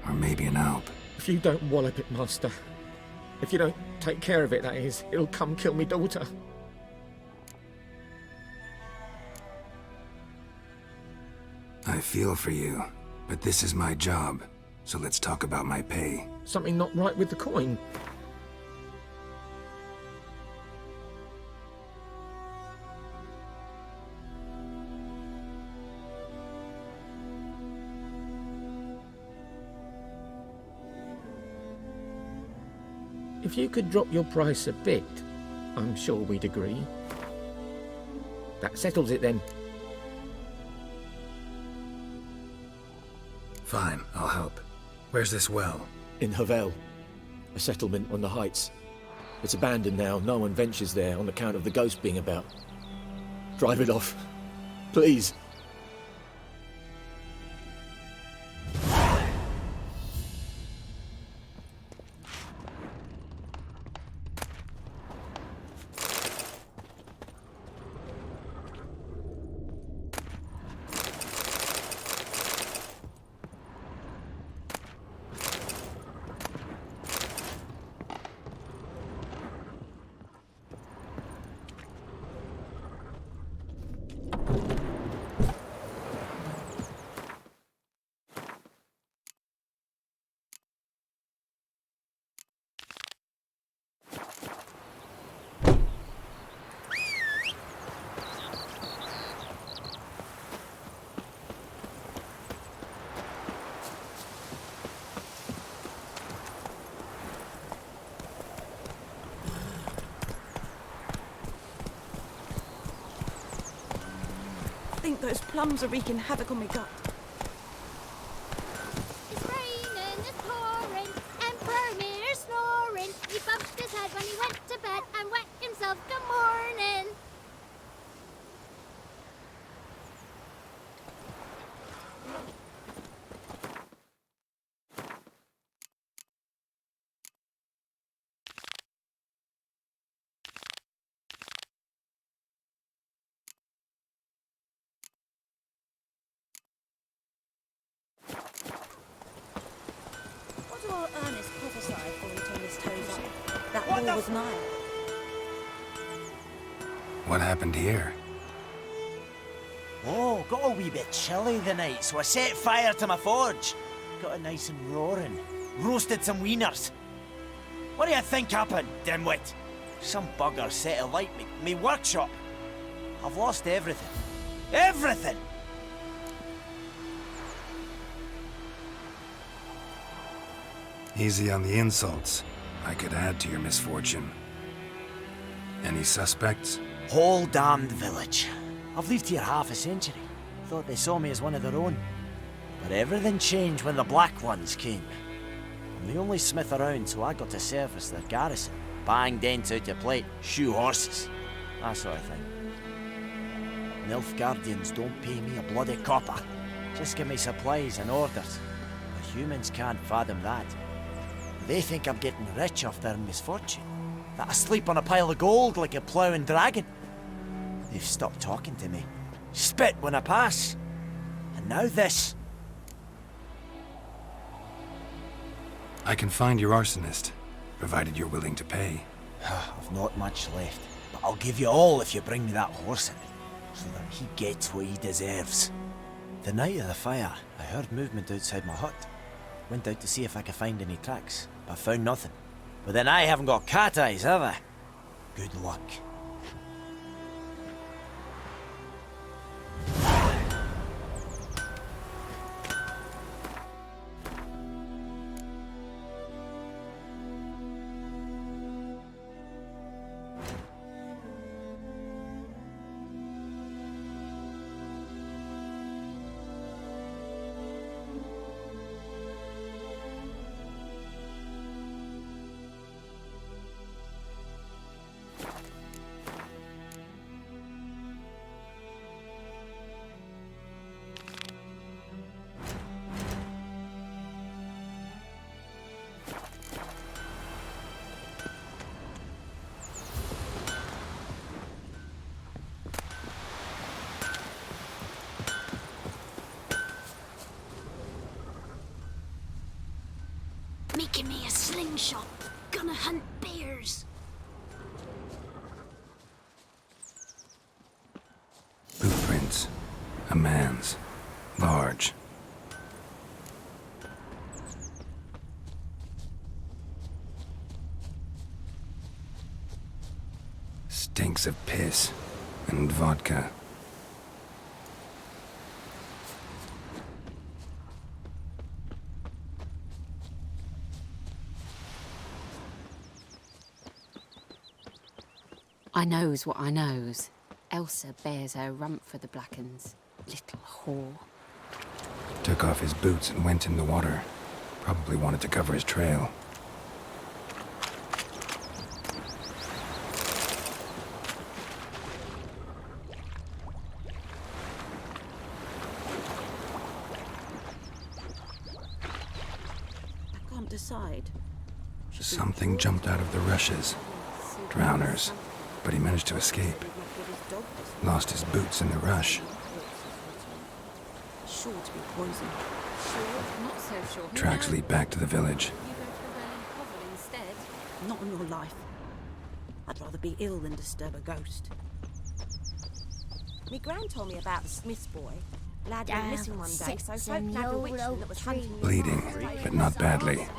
S1: Or maybe an alp.
S10: If you don't wallop it, Master, if you don't take care of it, that is, it'll come kill me daughter.
S1: I feel for you, but this is my job, so let's talk about my pay.
S10: Something not right with the coin. If you could drop your price a bit, I'm sure we'd agree. That settles it then.
S1: Fine, I'll help. Where's this well?
S10: In Havel, a settlement on the heights. It's abandoned now, no one ventures there on account of the ghost being about. Drive it off, please.
S19: I think those plums are wreaking havoc on my gut.
S13: It's raining, it's pouring, Emperor Mir snoring. He bumped his head when he went to bed and wet himself good morning.
S19: What do our Ernest prophesy before he turned his toes up? That war was nigh.
S1: What happened here?
S9: Oh, got a wee bit chilly the night, so I set fire to my forge. Got it nice and roaring. Roasted some wieners. What do you think happened, dimwit? Some bugger set alight me workshop. I've lost everything. Everything!
S1: Easy on the insults. I could add to your misfortune. Any suspects?
S9: Whole damned village. I've lived here half a century. Thought they saw me as one of their own. But everything changed when the Black Ones came. I'm the only smith around, so I got to service their garrison. Bang dents out your plate, shoe horses. That sort of thing. Nilfgaardians don't pay me a bloody copper. Just give me supplies and orders. But humans can't fathom that. They think I'm getting rich off their misfortune. That I sleep on a pile of gold like a ploughing dragon. They've stopped talking to me. Spit when I pass. And now this.
S1: I can find your arsonist, provided you're willing to pay.
S9: I've not much left, but I'll give you all if you bring me that horse in, so that he gets what he deserves. The night of the fire, I heard movement outside my hut. Went out to see if I could find any tracks, but found nothing. But then I haven't got cat eyes, have I? Good luck.
S13: Making me a slingshot. Gonna hunt bears.
S1: Footprints. A man's. Large. Stinks of piss and vodka.
S20: I knows what I knows. Elsa bears her rump for the Blackens. Little whore.
S1: Took off his boots and went in the water. Probably wanted to cover his trail.
S18: I can't decide.
S1: Something jumped out of the rushes. Drowners. But he managed to escape. Lost his boots in the rush.
S18: Sure to be poison.
S20: Sure, not so sure.
S1: Tracks lead back to the village.
S20: You go to the well in Covel instead.
S18: Not on your life. I'd rather be ill than disturb a ghost. Me gran told me about the Smith's boy. Lad went missing one day, so folk nabbed a witchman that was hunting me.
S1: Bleeding, but not badly.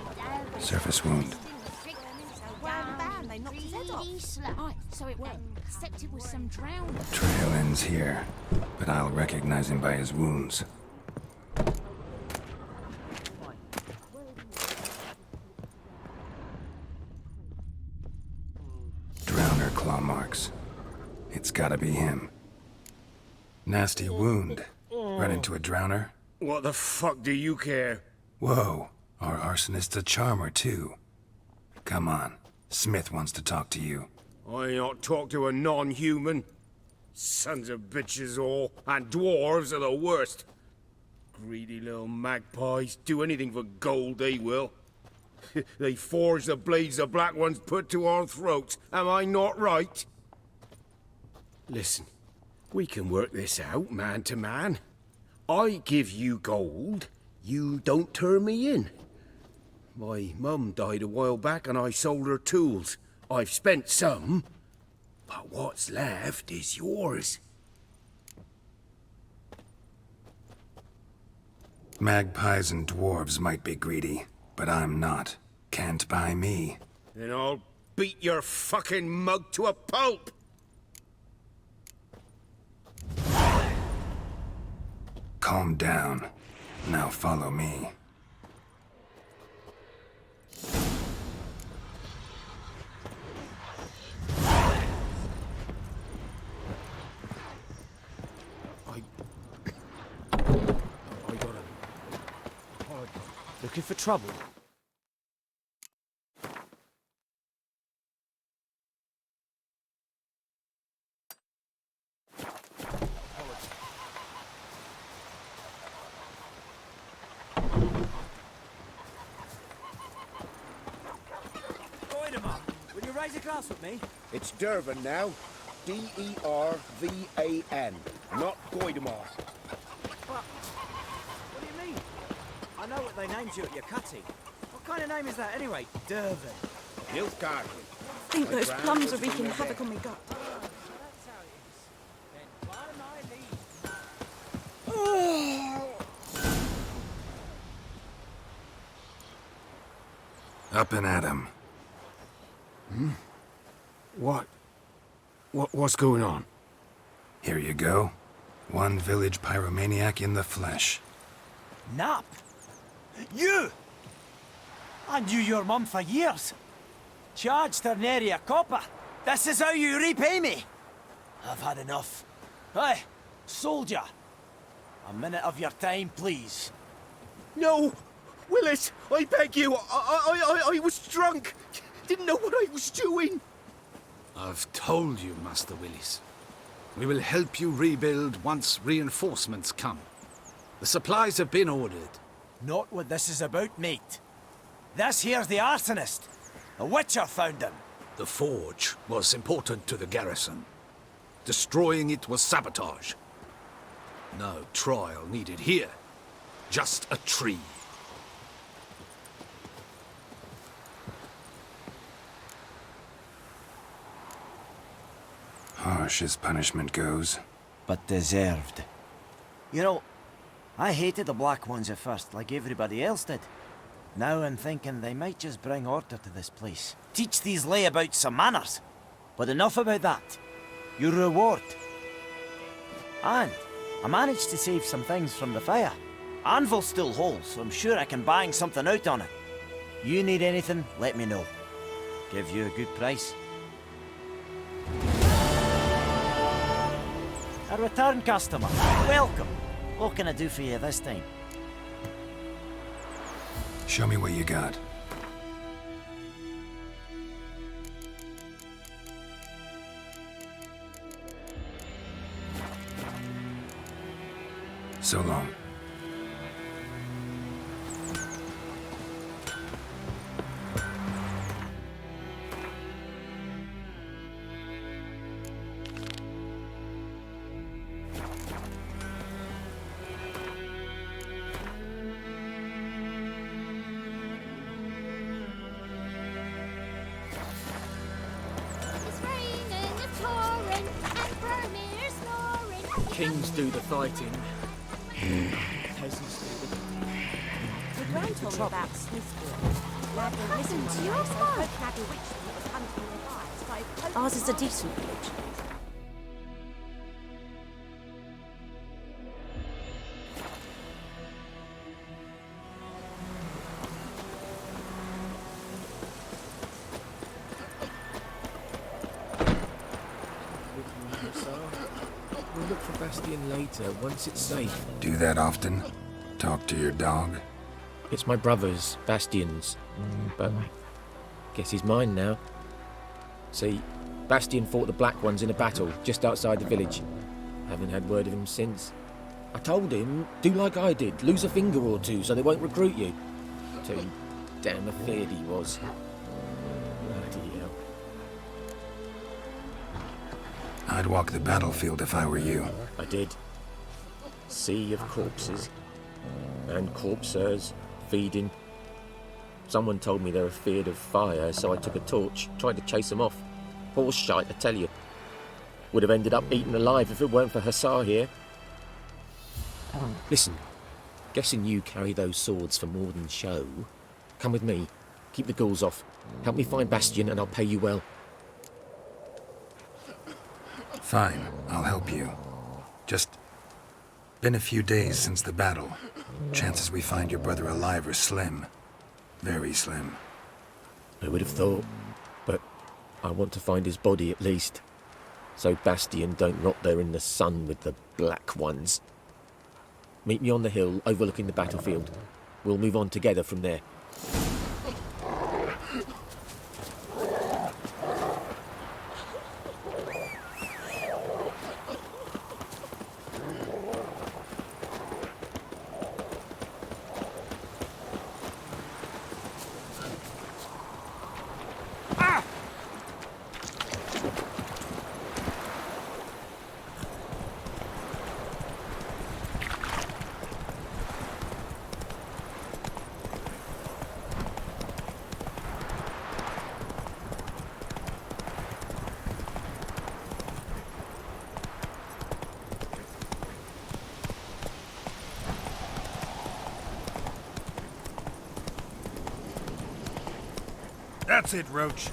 S1: Surface wound.
S18: They knocked his head off.
S13: Right, so it worked. Except it was some drowned.
S1: Trail ends here, but I'll recognize him by his wounds. Drowner claw marks. It's gotta be him. Nasty wound. Run into a drowner?
S16: What the fuck do you care?
S1: Whoa, our arsonist's a charmer too. Come on. Smith wants to talk to you.
S16: I ain't not talk to a non-human. Sons of bitches all, and dwarves are the worst. Greedy little magpies, do anything for gold, they will. They forge the blades the black ones put to our throats. Am I not right? Listen, we can work this out, man to man. I give you gold, you don't turn me in. My mum died a while back and I sold her tools. I've spent some, but what's left is yours.
S1: Magpies and dwarves might be greedy, but I'm not. Can't buy me.
S16: Then I'll beat your fucking mug to a pulp!
S1: Calm down. Now follow me.
S10: Looking for trouble?
S12: Will you raise a glass with me?
S21: It's Durban now. D-E-R-V-A-N, not Goidemar.
S12: What do you mean? I know what they named you at your cutting. What kind of name is that anyway? Durban.
S17: Guilt garden.
S18: I think those plums are wreaking havoc on my gut.
S1: Up and at 'em.
S2: What's going on?
S1: Here you go. One village pyromaniac in the flesh.
S9: Nap? You! I knew your mum for years. Charged her nary a copper. This is how you repay me. I've had enough. Hey, soldier. A minute of your time, please.
S11: No! Willis, I beg you. I was drunk. Didn't know what I was doing.
S2: I've told you, Master Willis. We will help you rebuild once reinforcements come. The supplies have been ordered.
S9: Not what this is about, mate. This here's the arsonist. A witcher found him.
S2: The forge was important to the garrison. Destroying it was sabotage. No trial needed here. Just a tree.
S1: Harsh as punishment goes.
S9: But deserved. You know, I hated the Black Ones at first, like everybody else did. Now I'm thinking they might just bring order to this place. Teach these layabouts some manners. But enough about that. Your reward. And I managed to save some things from the fire. Anvil's still whole, so I'm sure I can bang something out on it. You need anything, let me know. Give you a good price. A return customer. Welcome. What can I do for you this time?
S1: Show me what you got. So long.
S10: Kings do the fighting. Peasants do the...
S13: The Grand told me about Smithfield. Listen to your
S18: Ours is a decent village.
S10: We'll look for Bastion later, once it's safe.
S1: Do that often? Talk to your dog?
S10: It's my brother's, Bastion's. But guess he's mine now. See, Bastion fought the Black Ones in a battle just outside the village. Haven't had word of him since. I told him, do like I did, lose a finger or two so they won't recruit you. Too damn afeard he was. Bloody hell.
S1: I'd walk the battlefield if I were you.
S10: I did. Sea of corpses. And corpsers, feeding. Someone told me they were feared of fire, so I took a torch, tried to chase them off. Horse shite, I tell you. Would have ended up eaten alive if it weren't for Hussar here. Listen, guessing you carry those swords for more than show. Come with me. Keep the ghouls off. Help me find Bastion and I'll pay you well.
S1: Fine, I'll help you. Just been a few days since the battle. Chances we find your brother alive are slim. Very slim.
S10: I would have thought, but I want to find his body at least. So Bastion don't rot there in the sun with the Black Ones. Meet me on the hill overlooking the battlefield. We'll move on together from there.
S1: That's it, Roach.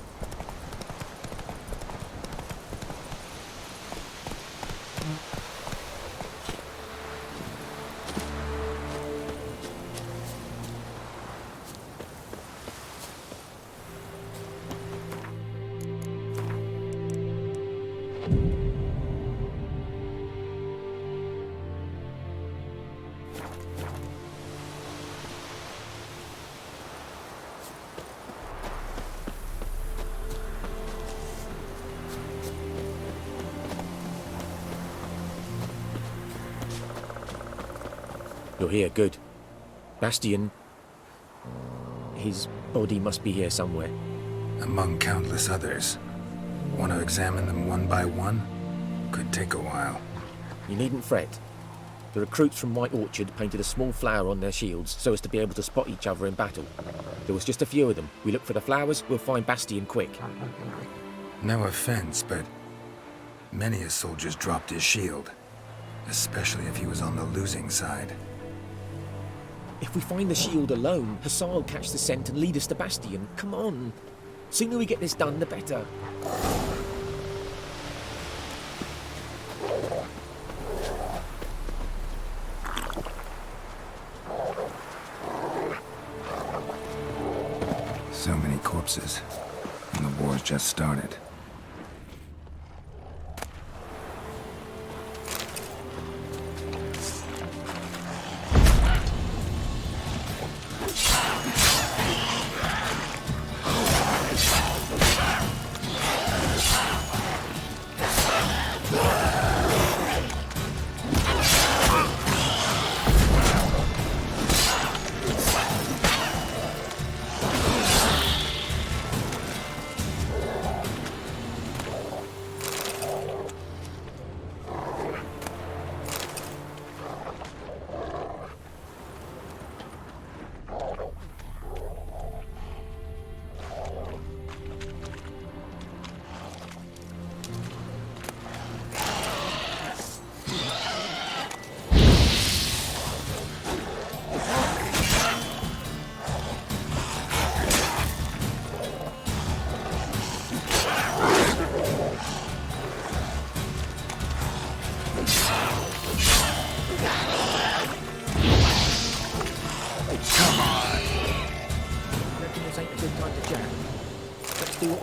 S10: You're here, good. Bastion... His body must be here somewhere.
S1: Among countless others. Want to examine them one by one? Could take a while.
S10: You needn't fret. The recruits from White Orchard painted a small flower on their shields so as to be able to spot each other in battle. There was just a few of them. We look for the flowers, we'll find Bastion quick.
S1: No offense, but many a soldier's dropped his shield. Especially if he was on the losing side.
S10: If we find the shield alone, Hussar will catch the scent and lead us to Bastion. Come on. Sooner we get this done, the better.
S1: So many corpses, and the war's just started.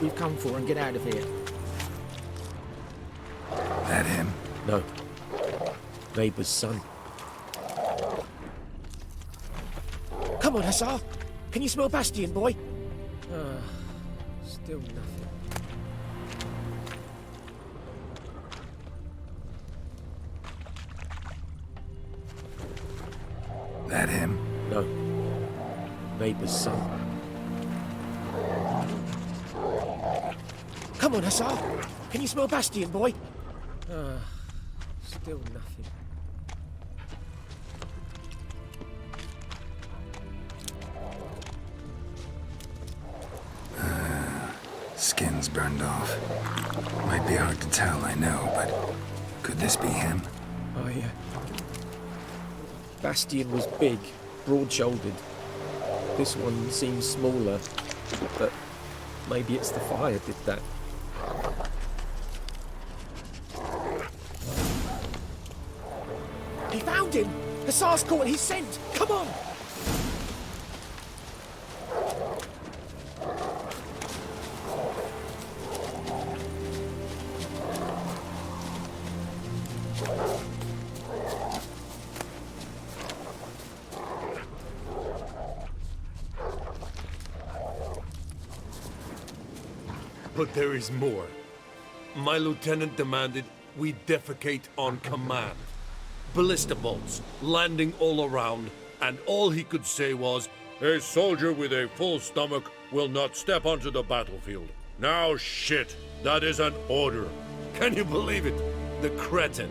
S10: We've come for and get out of here.
S1: That him?
S10: No. Neighbour's son. Come on, Hussar! Can you smell Bastion, boy? Still nothing.
S1: That him?
S10: No. Neighbour's son. Come on, Hussar! Can you smell Bastion, boy? Still nothing.
S1: Skin's burned off. Might be hard to tell, I know, but could this be him?
S10: Oh, yeah. Bastion was big, broad-shouldered. This one seems smaller, but maybe it's the fire did that. He found him! Hussar's caught his scent! Come on!
S4: But there is more. My lieutenant demanded we defecate on command. Ballista bolts landing all around, and all he could say was,
S15: "A soldier with a full stomach will not step onto the battlefield." Now shit, that is an order.
S4: Can you believe it? The cretin.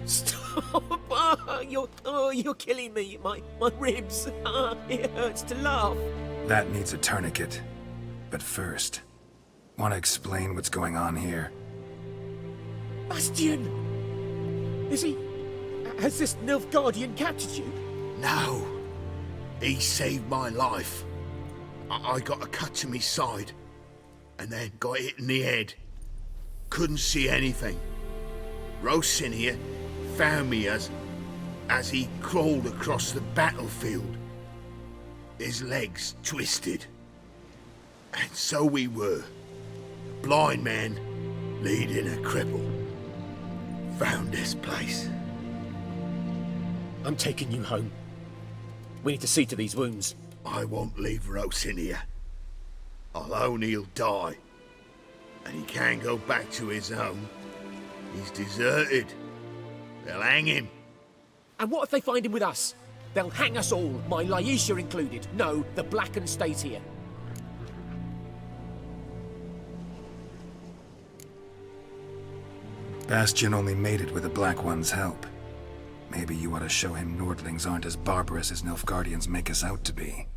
S10: Stop! You're killing me. My ribs. It hurts to laugh.
S1: That needs a tourniquet. But first, want to explain what's going on here?
S10: Bastion! Is he... Has this Nilfgaardian captured you?
S8: No. He saved my life.
S21: I got a cut to me side, and then got hit in the head. Couldn't see anything. Rosin here found me as he crawled across the battlefield. His legs twisted. And so we were. Blind man leading a cripple. Found this place.
S10: I'm taking you home. We need to see to these wounds.
S21: I won't leave Rosin here. I'll own he'll die. And he can't go back to his home. He's deserted. They'll hang him.
S10: And what if they find him with us? They'll hang us all, my Laisha included. No, the Blacken stays here.
S1: Bastion only made it with the Black One's help. Maybe you ought to show him Nordlings aren't as barbarous as Nilfgaardians make us out to be.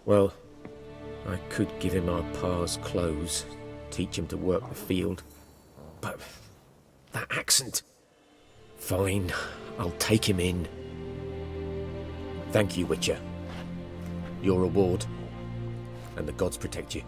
S10: Well, I could give him our pa's clothes, teach him to work the field. But that accent... Fine, I'll take him in. Thank you, Witcher. Your reward, and the gods protect you.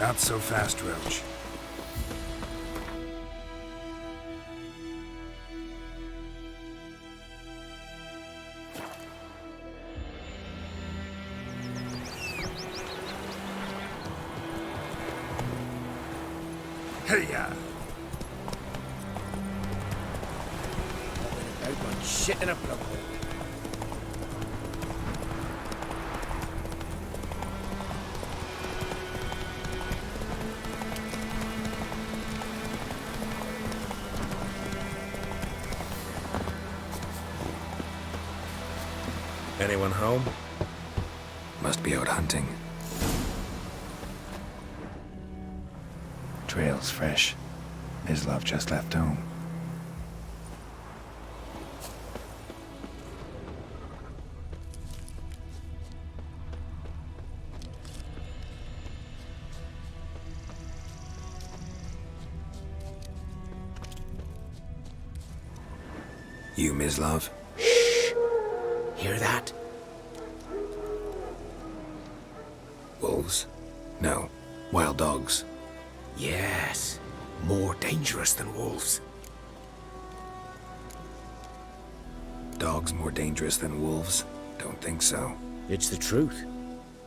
S1: Not so fast, Roach. Hey-ya!
S21: Shit in a block.
S1: Anyone home? Must be out hunting. Trail's fresh. Mislav just left home. You, Mislav?
S10: Hear that?
S1: Wolves? No. Wild dogs.
S10: Yes. More dangerous than wolves.
S1: Dogs more dangerous than wolves? Don't think so.
S10: It's the truth.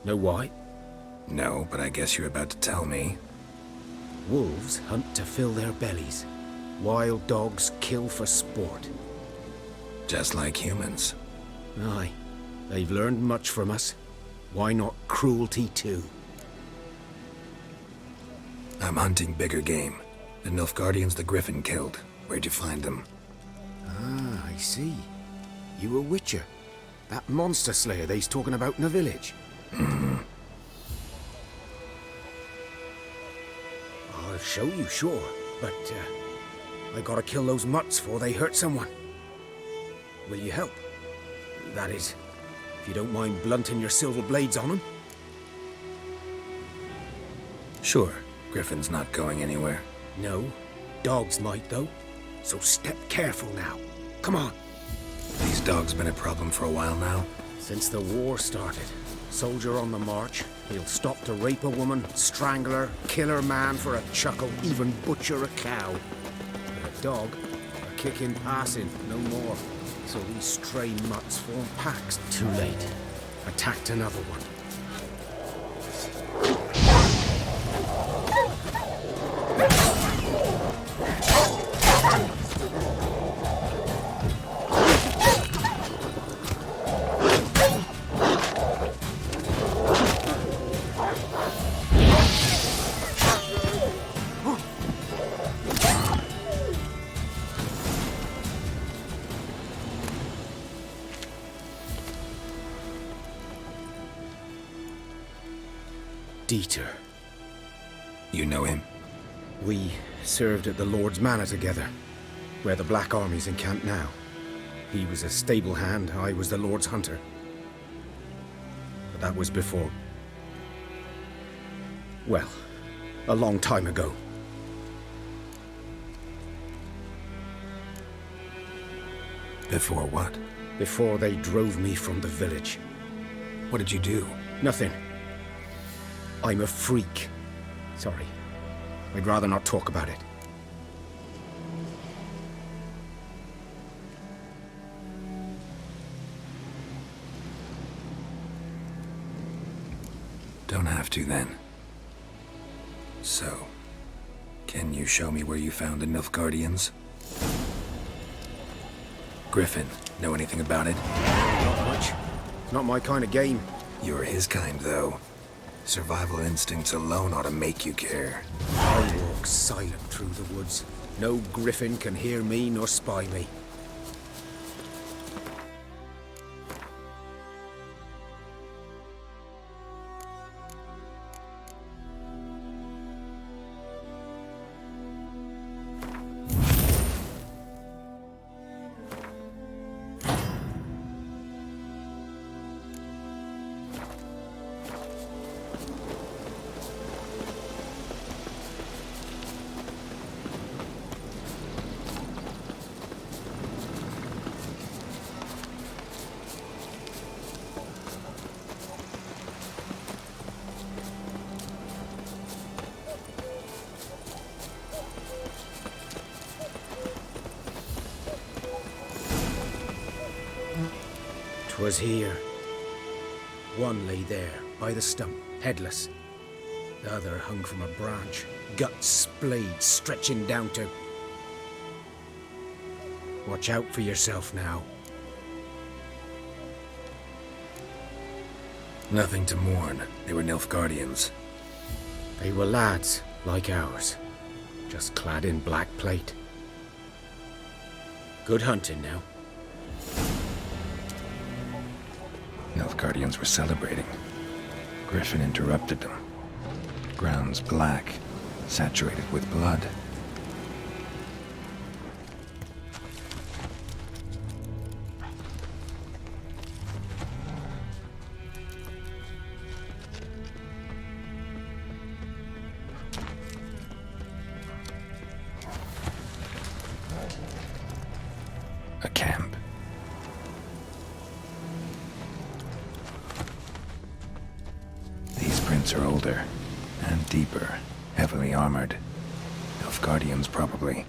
S10: Know why?
S1: No, but I guess you're about to tell me.
S10: Wolves hunt to fill their bellies. Wild dogs kill for sport.
S1: Just like humans.
S10: Aye. They've learned much from us. Why not cruelty too?
S1: I'm hunting bigger game. The Nilfgaardians the Griffin killed. Where'd you find them?
S10: Ah, I see. You a witcher. That monster slayer they's talking about in the village.
S1: Mm-hmm.
S10: I'll show you, sure. But, I gotta kill those mutts before they hurt someone. Will you help? That is, if you don't mind blunting your silver blades on them.
S1: Sure. Griffin's not going anywhere.
S10: No. Dogs might, though. So step careful now. Come on.
S1: These dogs been a problem for a while now?
S10: Since the war started. Soldier on the march. He'll stop to rape a woman, strangle her, kill her man for a chuckle, even butcher a cow. But a dog, a kick in passing, no more. So these stray mutts form packs. Too late. Attacked another one.
S7: Dieter.
S1: You know him?
S7: We served at the Lord's Manor together, where the Black Army's encamped now. He was a stable hand, I was the Lord's hunter. But that was before... well, a long time ago.
S1: Before what?
S7: Before they drove me from the village.
S1: What did you do?
S7: Nothing. I'm a freak. Sorry. I'd rather not talk about it.
S1: Don't have to, then. So, can you show me where you found the Nilfgaardians? Griffin, know anything about it?
S7: Not much. It's not my kind of game.
S1: You're his kind, though. Survival instincts alone ought to make you care.
S7: I walk silent through the woods. No griffin can hear me nor spy me. Was here. One lay there, by the stump, headless. The other hung from a branch, guts splayed, stretching down to... Watch out for yourself now.
S1: Nothing to mourn. They were Nilfgaardians.
S7: They were lads, like ours, just clad in black plate. Good hunting now.
S1: Nilfgaardians were celebrating. Griffin interrupted them. Grounds black, saturated with blood. A camp. Are older and deeper, heavily armored. Nilfgaardians, probably.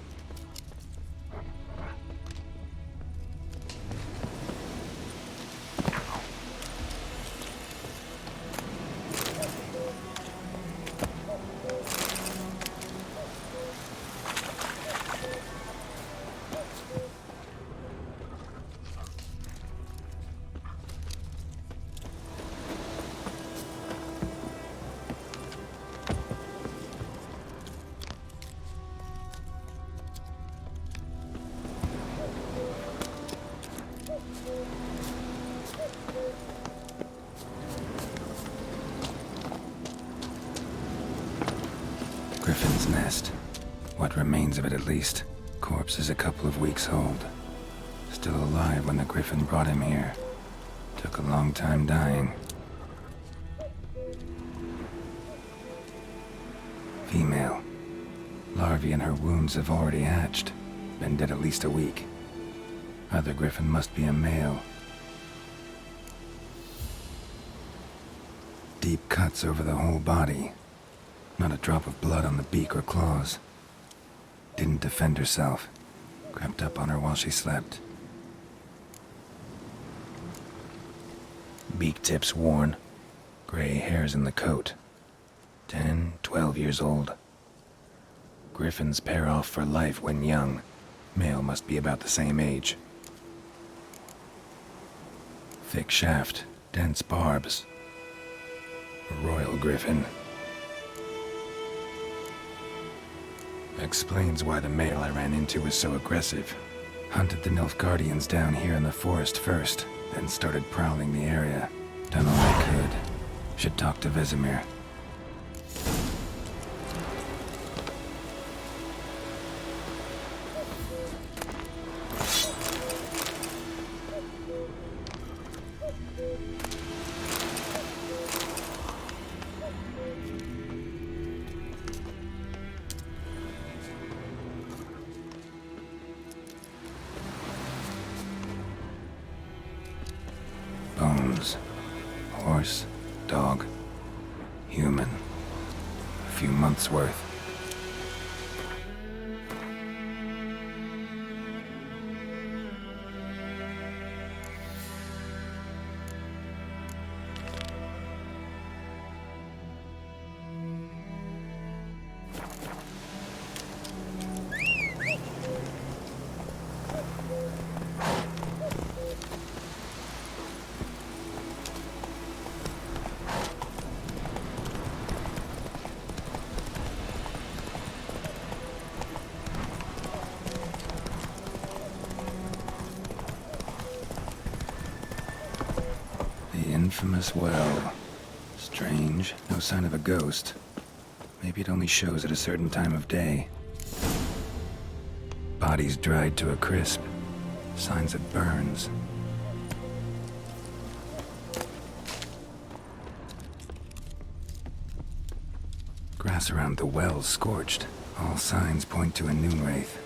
S1: Griffin's nest. What remains of it, at least. Corpse is a couple of weeks old. Still alive when the Griffin brought him here. Took a long time dying. Female. Larvae in her wounds have already hatched. Been dead at least a week. Other Griffin must be a male. Deep cuts over the whole body. Not a drop of blood on the beak or claws. Didn't defend herself. Crept up on her while she slept. Beak tips worn. Gray hairs in the coat. 10, 12 years old. Griffins pair off for life when young. Male must be about the same age. Thick shaft, dense barbs. A royal griffin. Explains why the male I ran into was so aggressive. Hunted the Nilfgaardians down here in the forest first, then started prowling the area. Done all I could. Should talk to Vesemir. Horse, dog, human. A few months' worth. Infamous well. Strange. No sign of a ghost. Maybe it only shows at a certain time of day. Bodies dried to a crisp. Signs of burns. Grass around the well scorched. All signs point to a noon wraith.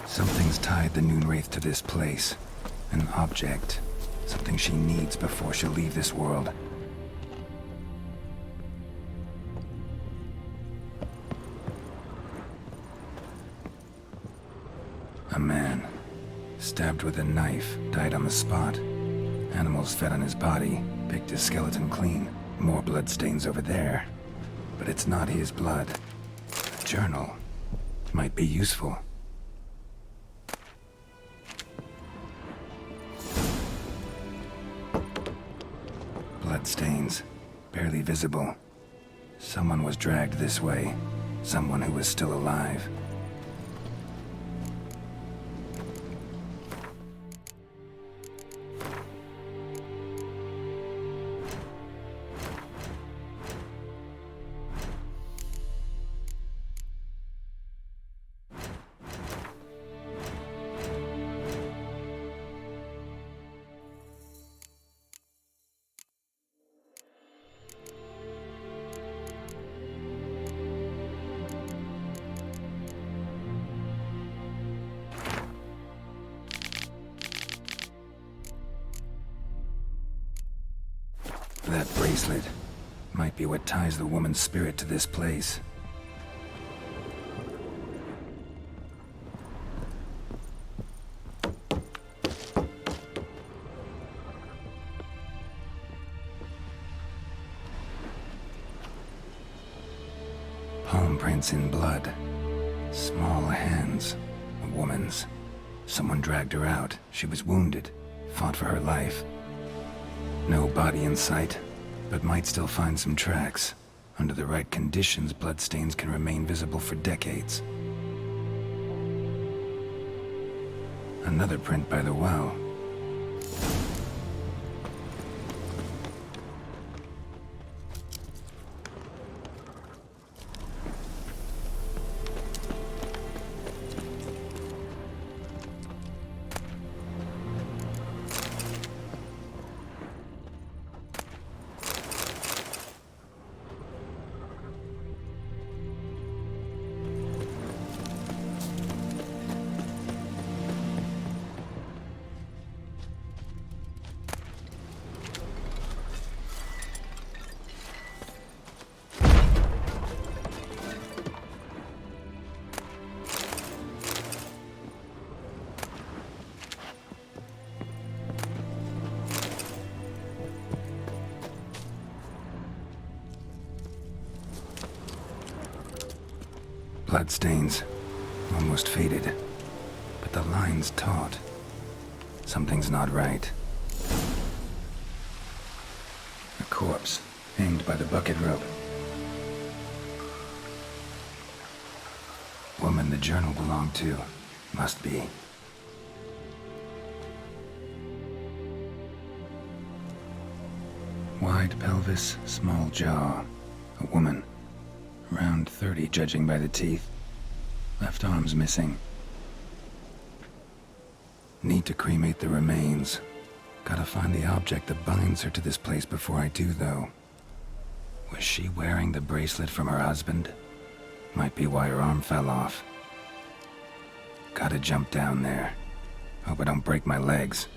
S1: Something's tied the Noon Wraith to this place. An object. Something she needs before she'll leave this world. A man. Stabbed with a knife, died on the spot. Animals fed on his body, picked his skeleton clean. More bloodstains over there. But it's not his blood. A journal. Might be useful. Bloodstains. Barely visible. Someone was dragged this way. Someone who was still alive. That bracelet might be what ties the woman's spirit to this place. Palm prints in blood. Small hands. A woman's. Someone dragged her out. She was wounded. Fought for her life. No body in sight, but might still find some tracks. Under the right conditions, bloodstains can remain visible for decades. Another print by the well. Bloodstains. Almost faded. But the line's taut. Something's not right. A corpse, hanged by the bucket rope. Woman the journal belonged to. Must be. Wide pelvis, small jaw. A woman. Around 30, judging by the teeth. Left arm's missing. Need to cremate the remains. Gotta find the object that binds her to this place before I do, though. Was she wearing the bracelet from her husband? Might be why her arm fell off. Gotta jump down there. Hope I don't break my legs.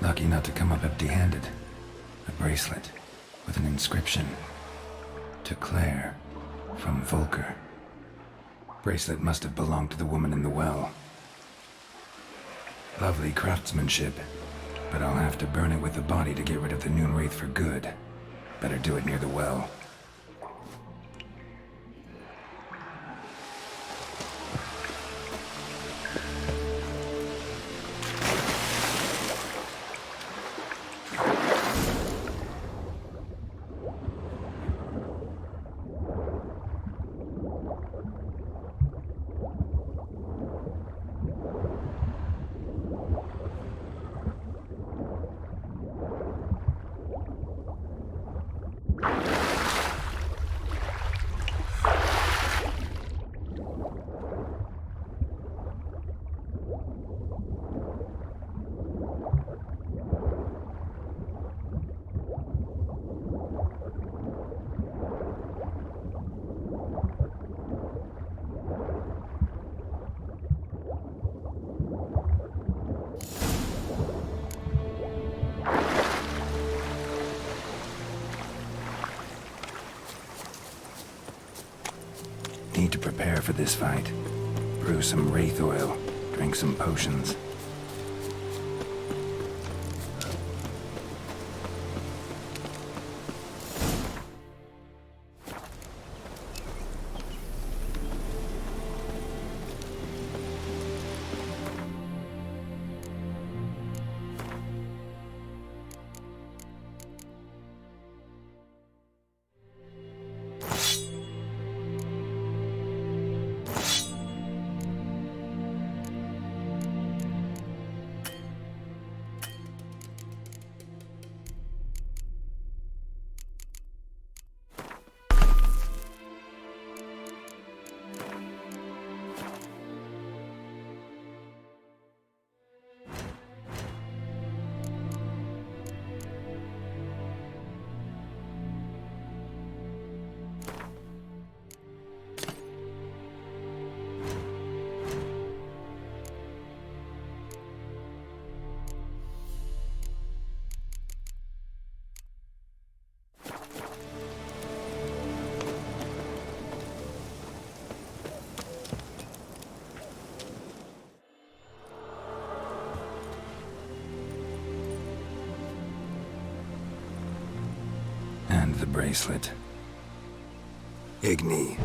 S1: Lucky not to come up empty-handed. A bracelet with an inscription. To Claire, from Volker. Bracelet must have belonged to the woman in the well. Lovely craftsmanship, but I'll have to burn it with the body to get rid of the Noon Wraith for good. Better do it near the well. Need to prepare for this fight. Brew some wraith oil, drink some potions. And the bracelet. Igni.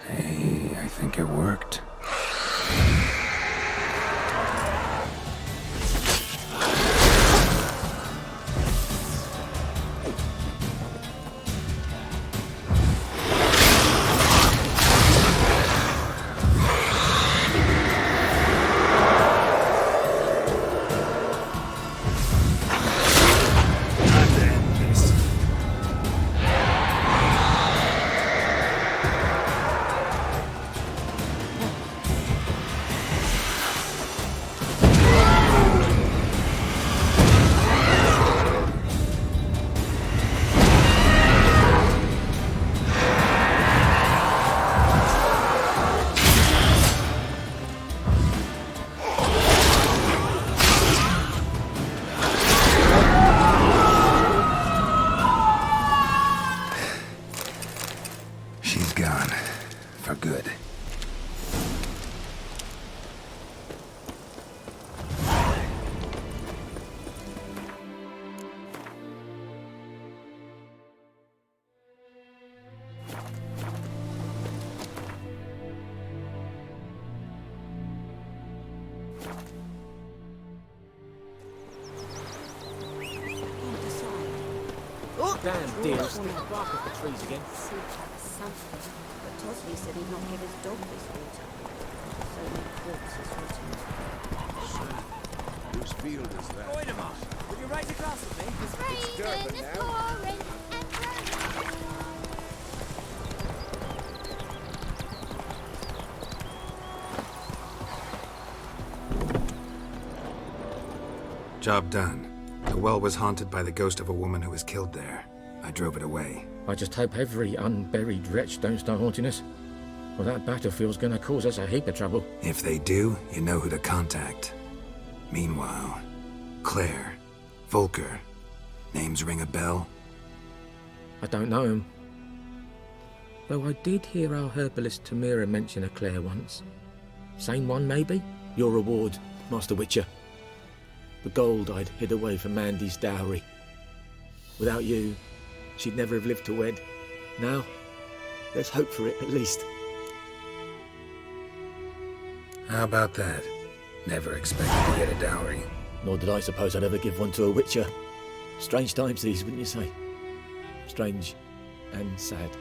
S1: Hey, I think it worked. She's gone. For good.
S10: Damn deal, stick bark off the trees again.
S18: Something, but Tosley said he'd not give his dog this water. So many corpses written.
S3: Whose field is that?
S12: Wait a minute. Will you raise a glass with me?
S13: Ryzen is pouring and burning.
S1: Job done. The well was haunted by the ghost of a woman who was killed there. I drove it away.
S10: I just hope every unburied wretch don't start haunting us. Well, that battlefield's gonna cause us a heap of trouble.
S1: If they do, you know who to contact. Meanwhile, Claire, Volker, names ring a bell?
S10: I don't know him. Though I did hear our herbalist Tamira mention a Claire once. Same one, maybe? Your reward, Master Witcher. The gold I'd hid away for Mandy's dowry. Without you, she'd never have lived to wed. Now, there's hope for it, at least.
S1: How about that? Never expected to get a dowry.
S10: Nor did I suppose I'd ever give one to a Witcher. Strange times these, wouldn't you say? Strange and sad.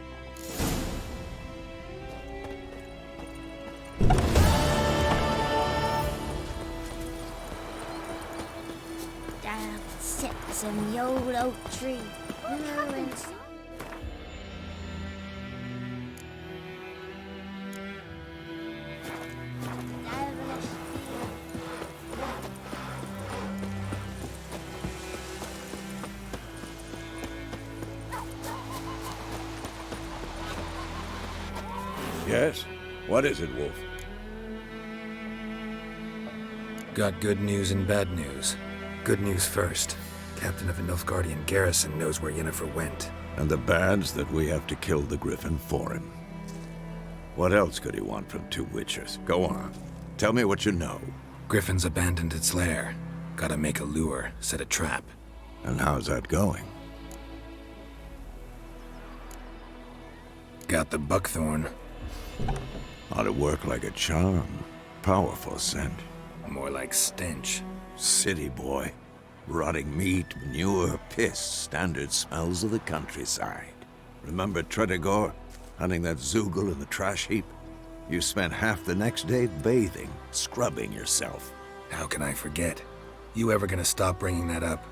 S13: Down sits in the old oak tree. Ruins.
S3: Yes? What is it, Wolf?
S1: Got good news and bad news. Good news first. Captain of the Nilfgaardian garrison knows where Yennefer went.
S3: And the bad's that we have to kill the Griffin for him. What else could he want from two Witchers? Go on. Tell me what you know.
S1: Griffin's abandoned its lair. Gotta make a lure, set a trap.
S3: And how's that going?
S1: Got the buckthorn.
S3: Ought to work like a charm. Powerful scent.
S1: More like stench.
S3: City boy. Rotting meat, manure, piss. Standard smells of the countryside. Remember Tredegor? Hunting that Zoogle in the trash heap? You spent half the next day bathing, scrubbing yourself.
S1: How can I forget? You ever gonna stop bringing that up?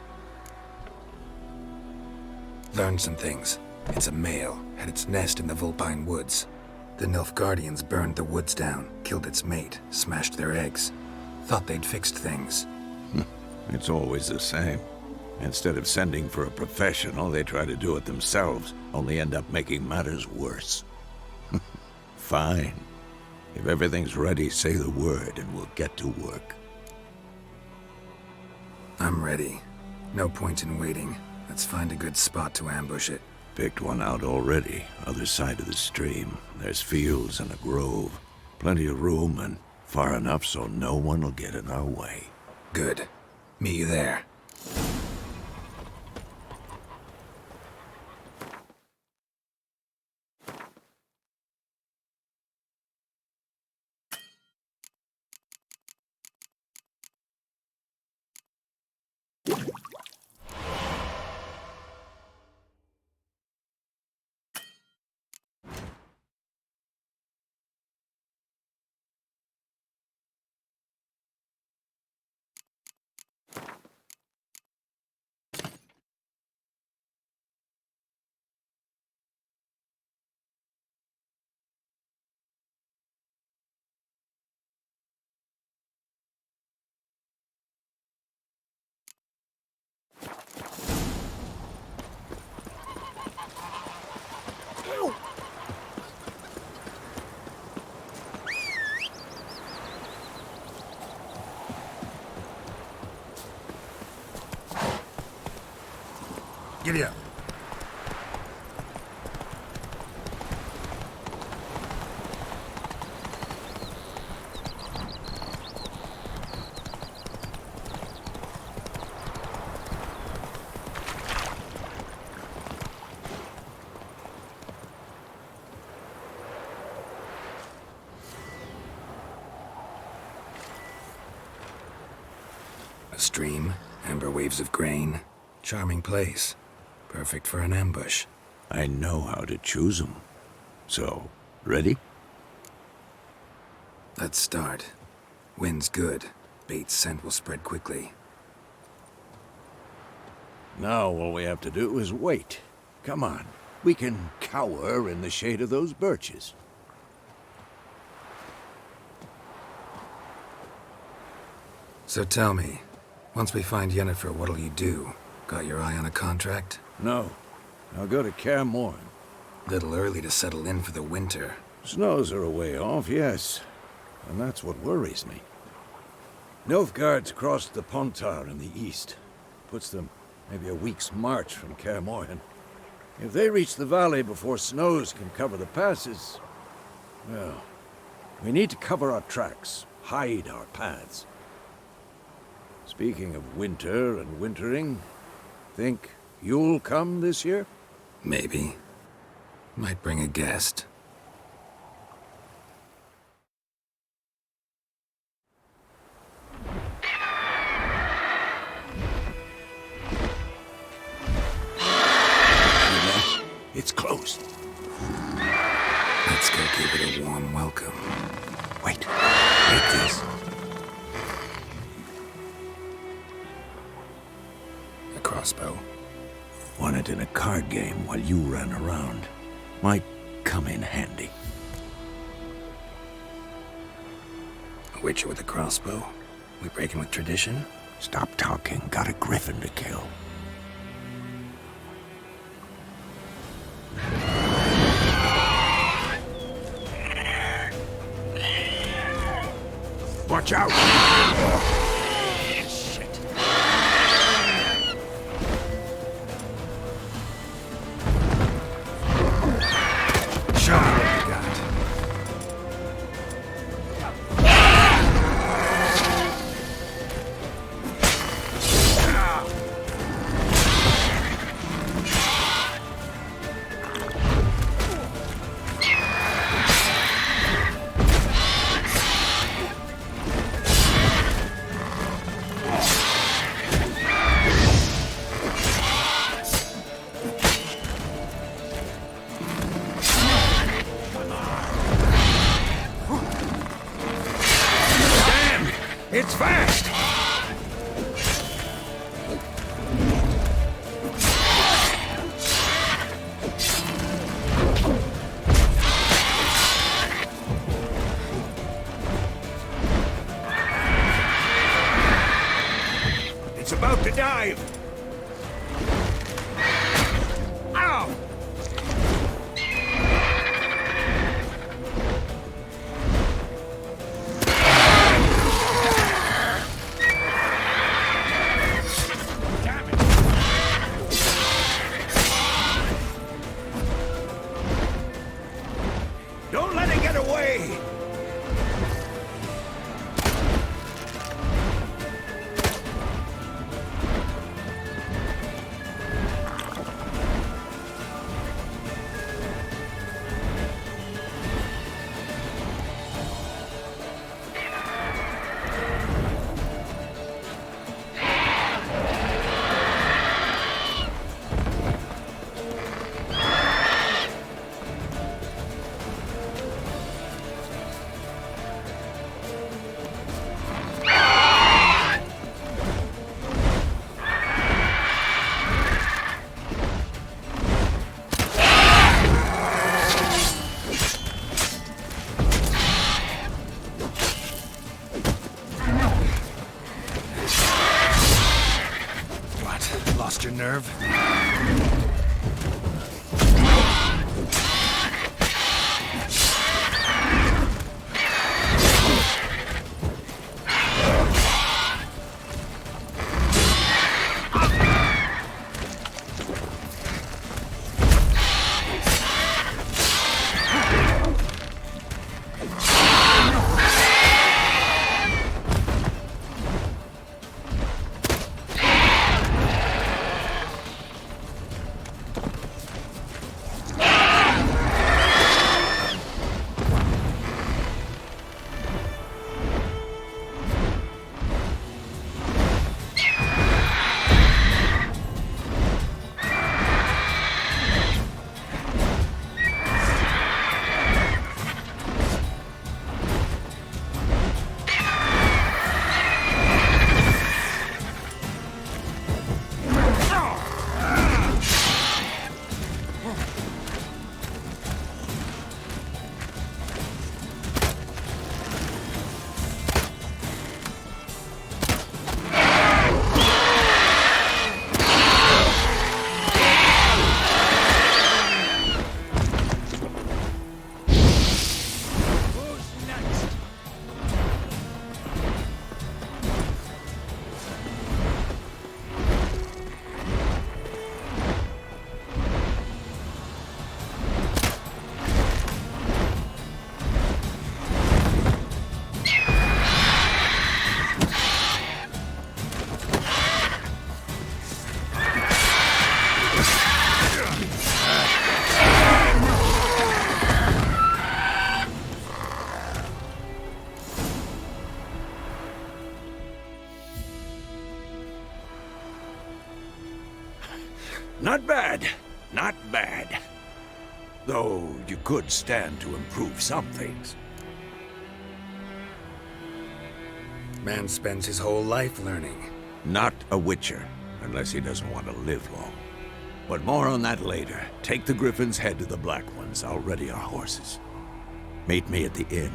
S1: Learned some things. It's a male, had its nest in the Vulpine Woods. The Nilfgaardians burned the woods down, killed its mate, smashed their eggs. Thought they'd fixed things.
S3: It's always the same. Instead of sending for a professional, they try to do it themselves, only end up making matters worse. Fine. If everything's ready, say the word and we'll get to work.
S1: I'm ready. No point in waiting. Let's find a good spot to ambush it.
S3: Picked one out already, other side of the stream. There's fields and a grove. Plenty of room and far enough so no one will get in our way.
S1: Good. Meet you there. of you. A stream, amber waves of grain. Charming place. Perfect for an ambush.
S3: I know how to choose them. So, ready?
S1: Let's start. Wind's good. Bait's scent will spread quickly.
S3: Now all we have to do is wait. Come on. We can cower in the shade of those birches.
S1: So tell me, once we find Yennefer, what'll you do? Got your eye on a contract?
S3: No. I'll go to Kaer Morhen.
S1: Little early to settle in for the winter.
S3: Snows are a way off, yes. And that's what worries me. Nilfgaard's crossed the Pontar in the east. Puts them maybe a week's march from Kaer Morhen. If they reach the valley before snows can cover the passes, well, we need to cover our tracks, hide our paths. Speaking of winter and wintering, think you'll come this year?
S1: Maybe. Might bring a guest.
S3: It's closed.
S1: Let's go give it a warm welcome.
S3: Wait. Take this.
S1: A crossbow.
S3: Won it in a card game while you ran around. Might come in handy.
S1: A witcher with a crossbow? We breaking with tradition?
S3: Stop talking. Got a griffin to kill. Watch out! Shit.
S1: Show me what you got.
S3: It's fast! It's about to dive! Ow! Don't let it get away!
S1: Lost your nerve?
S3: Not bad. Not bad. Though you could stand to improve some things.
S1: Man spends his whole life learning.
S3: Not a witcher, unless he doesn't want to live long. But more on that later. Take the Griffin's head to the Black Ones. I'll ready our horses. Meet me at the inn.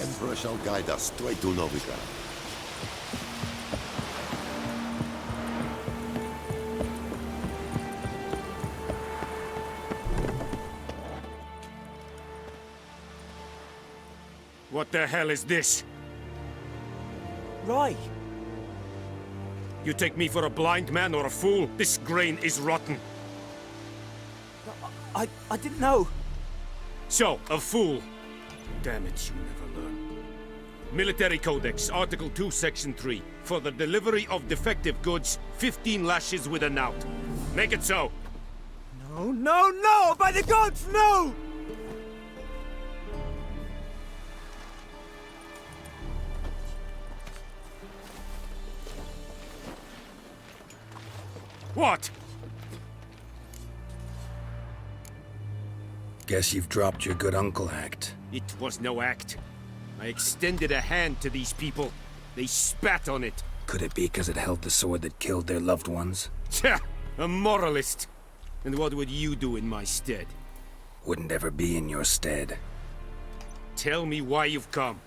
S6: Emperor shall guide us straight to Novigrad.
S16: What the hell is this?
S9: Rye!
S16: You take me for a blind man or a fool? This grain is rotten.
S9: I didn't know.
S16: So, a fool. Damn it, you never learn. Military Codex, Article 2, Section 3. For the delivery of defective goods, 15 lashes with a knout. Make it so.
S9: No, no, no! By the gods, no!
S16: What?
S1: Guess you've dropped your good uncle act.
S16: It was no act. I extended a hand to these people. They spat on it.
S1: Could it be because it held the sword that killed their loved ones?
S16: Tja, a moralist. And what would you do in my stead?
S1: Wouldn't ever be in your stead.
S16: Tell me why you've come.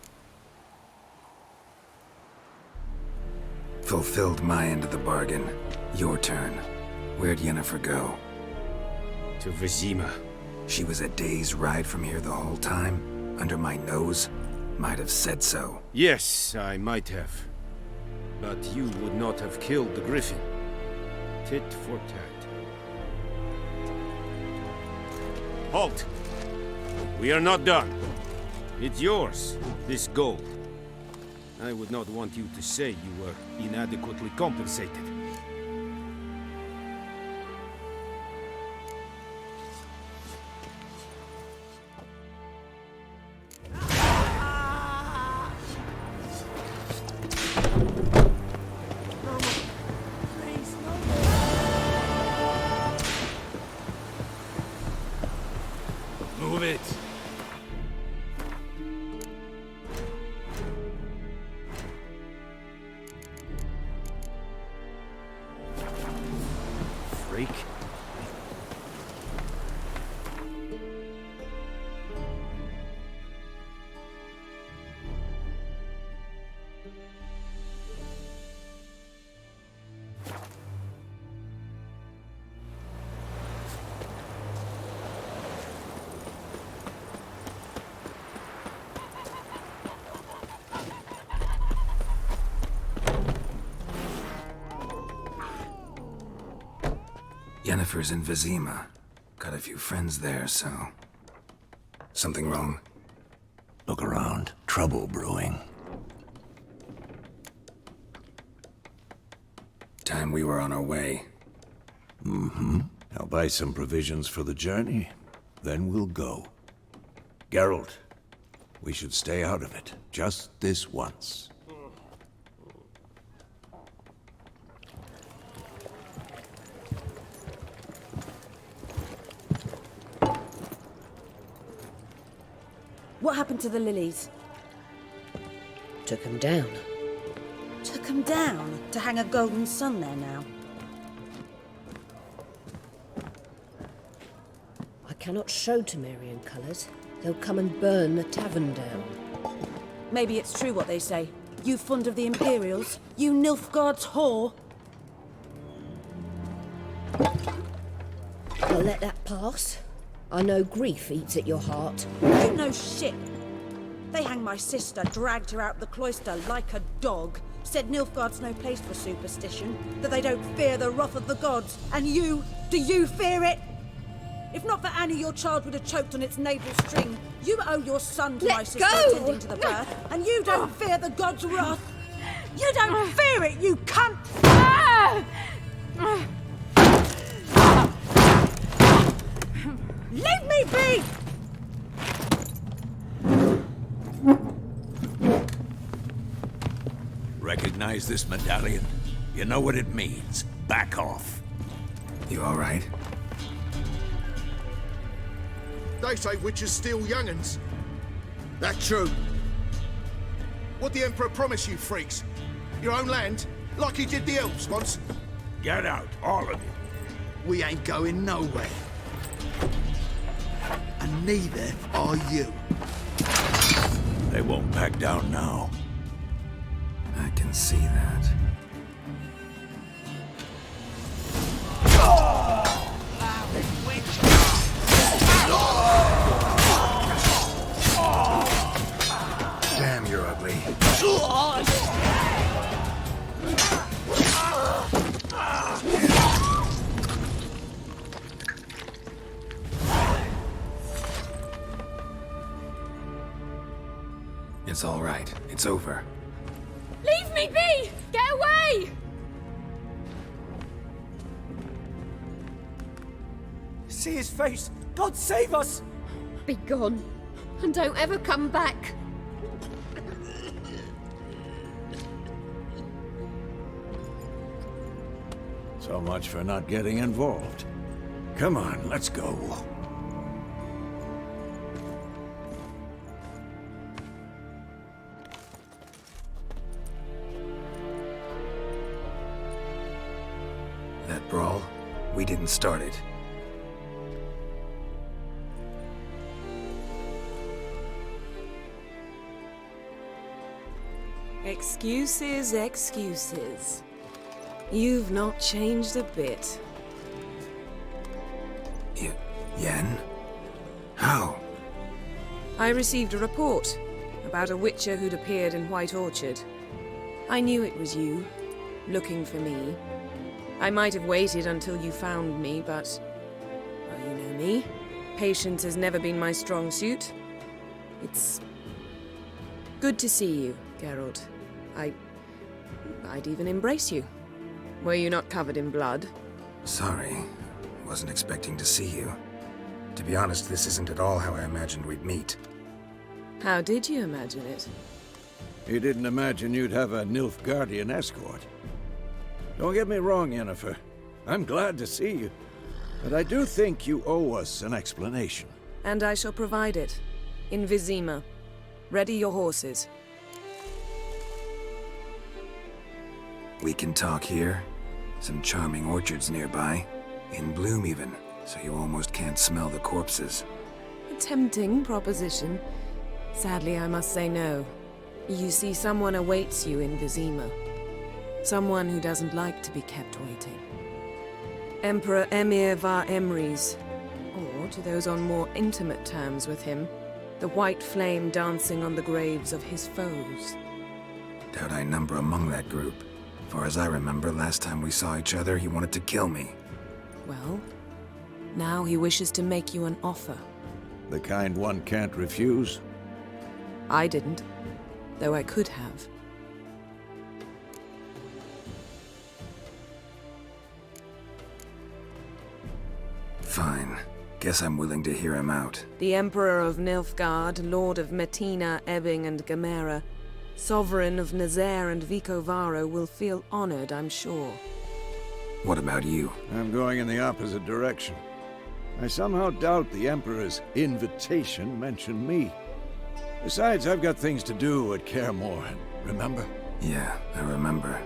S1: Fulfilled my end of the bargain. Your turn. Where'd Yennefer go?
S16: To Vizima.
S1: She was a day's ride from here the whole time? Under my nose? Might have said so.
S16: Yes, I might have. But you would not have killed the Griffin. Tit for tat. Halt! We are not done. It's yours, this gold. I would not want you to say you were inadequately compensated.
S4: Move it.
S16: Freak.
S1: Yennefer's in Vizima. Got a few friends there, so... Something wrong?
S3: Look around. Trouble brewing.
S1: Time we were on our way.
S3: Mm-hmm. I'll buy some provisions for the journey. Then we'll go. Geralt, we should stay out of it. Just this once.
S18: What happened to the lilies?
S22: Took them down.
S18: Took them down? To hang a golden sun there now?
S22: I cannot show Temerian colours. They'll come and burn the tavern down.
S18: Maybe it's true what they say. You fond of the Imperials? You Nilfgaard's whore?
S22: I'll let that pass. I know grief eats at your heart.
S19: You know shit. They hanged my sister, dragged her out the cloister like a dog. Said Nilfgaard's no place for superstition, that they don't fear the wrath of the gods. And you, do you fear it? If not for Annie, your child would have choked on its navel string. You owe your son to my sister attending to the birth, and you don't fear the gods' wrath. You don't fear it, you cunt! Leave me be!
S3: Recognize this medallion? You know what it means. Back off.
S1: You all right?
S11: They say witches steal young'uns. That true. What the Emperor promise you, freaks? Your own land? Like he did the elves once?
S3: Get out, all of you.
S11: We ain't going nowhere. And neither are you.
S3: They won't back down now.
S1: I can see that. Damn, you're ugly. It's all right. It's over.
S13: Leave me be! Get away!
S11: See his face! God save us!
S13: Be gone. And don't ever come back.
S3: So much for not getting involved. Come on, let's go.
S1: That brawl, we didn't start it.
S5: Excuses, excuses. You've not changed a bit.
S1: Yen? How?
S5: I received a report about a witcher who'd appeared in White Orchard. I knew it was you, looking for me. I might have waited until you found me, but... well, you know me. Patience has never been my strong suit. It's... good to see you, Geralt. I'd even embrace you. Were you not covered in blood?
S1: Sorry. Wasn't expecting to see you. To be honest, this isn't at all how I imagined we'd meet.
S5: How did you imagine it?
S3: You didn't imagine you'd have a Nilfgaardian escort. Don't get me wrong, Yennefer. I'm glad to see you. But I do think you owe us an explanation.
S5: And I shall provide it. In Vizima. Ready your horses.
S1: We can talk here. Some charming orchards nearby. In bloom even, so you almost can't smell the corpses.
S5: A tempting proposition. Sadly, I must say no. You see, someone awaits you in Vizima. Someone who doesn't like to be kept waiting. Emperor Emir var Emrys. Or, to those on more intimate terms with him, the white flame dancing on the graves of his foes.
S1: Doubt I number among that group. Far as I remember, last time we saw each other, he wanted to kill me.
S5: Well, now he wishes to make you an offer.
S3: The kind one can't refuse?
S5: I didn't, though I could have.
S1: Fine. Guess I'm willing to hear him out.
S5: The Emperor of Nilfgaard, Lord of Metina, Ebbing and Gamera, Sovereign of Nazaire and Vicovaro will feel honored, I'm sure.
S1: What about you?
S3: I'm going in the opposite direction. I somehow doubt the Emperor's invitation mentioned me. Besides, I've got things to do at Kaer Morhen, remember?
S1: Yeah, I remember.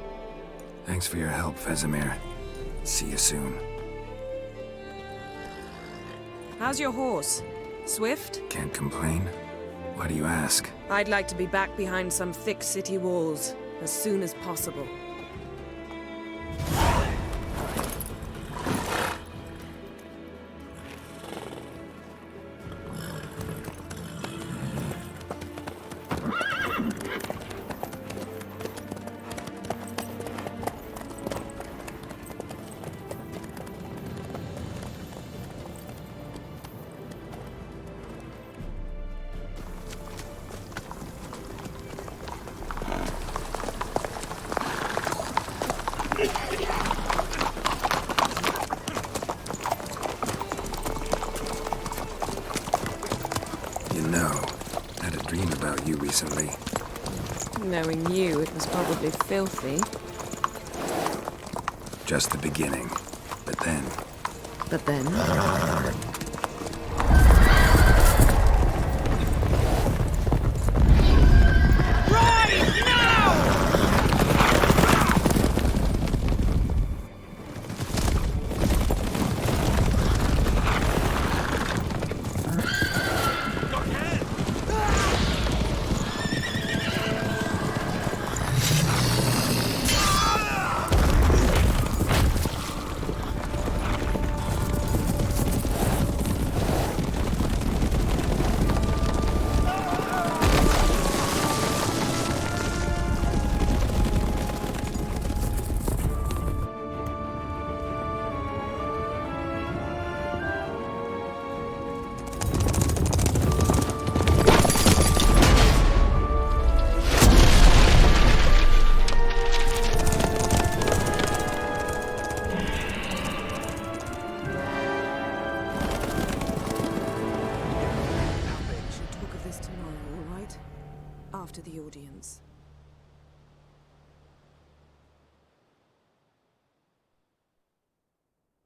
S1: Thanks for your help, Vesemir. See you soon.
S5: How's your horse? Swift?
S1: Can't complain. Why do you ask?
S5: I'd like to be back behind some thick city walls as soon as possible.
S1: You know, I had a dream about you recently.
S5: Knowing you, it was probably filthy.
S1: Just the beginning. But then...
S5: But then... After the audience.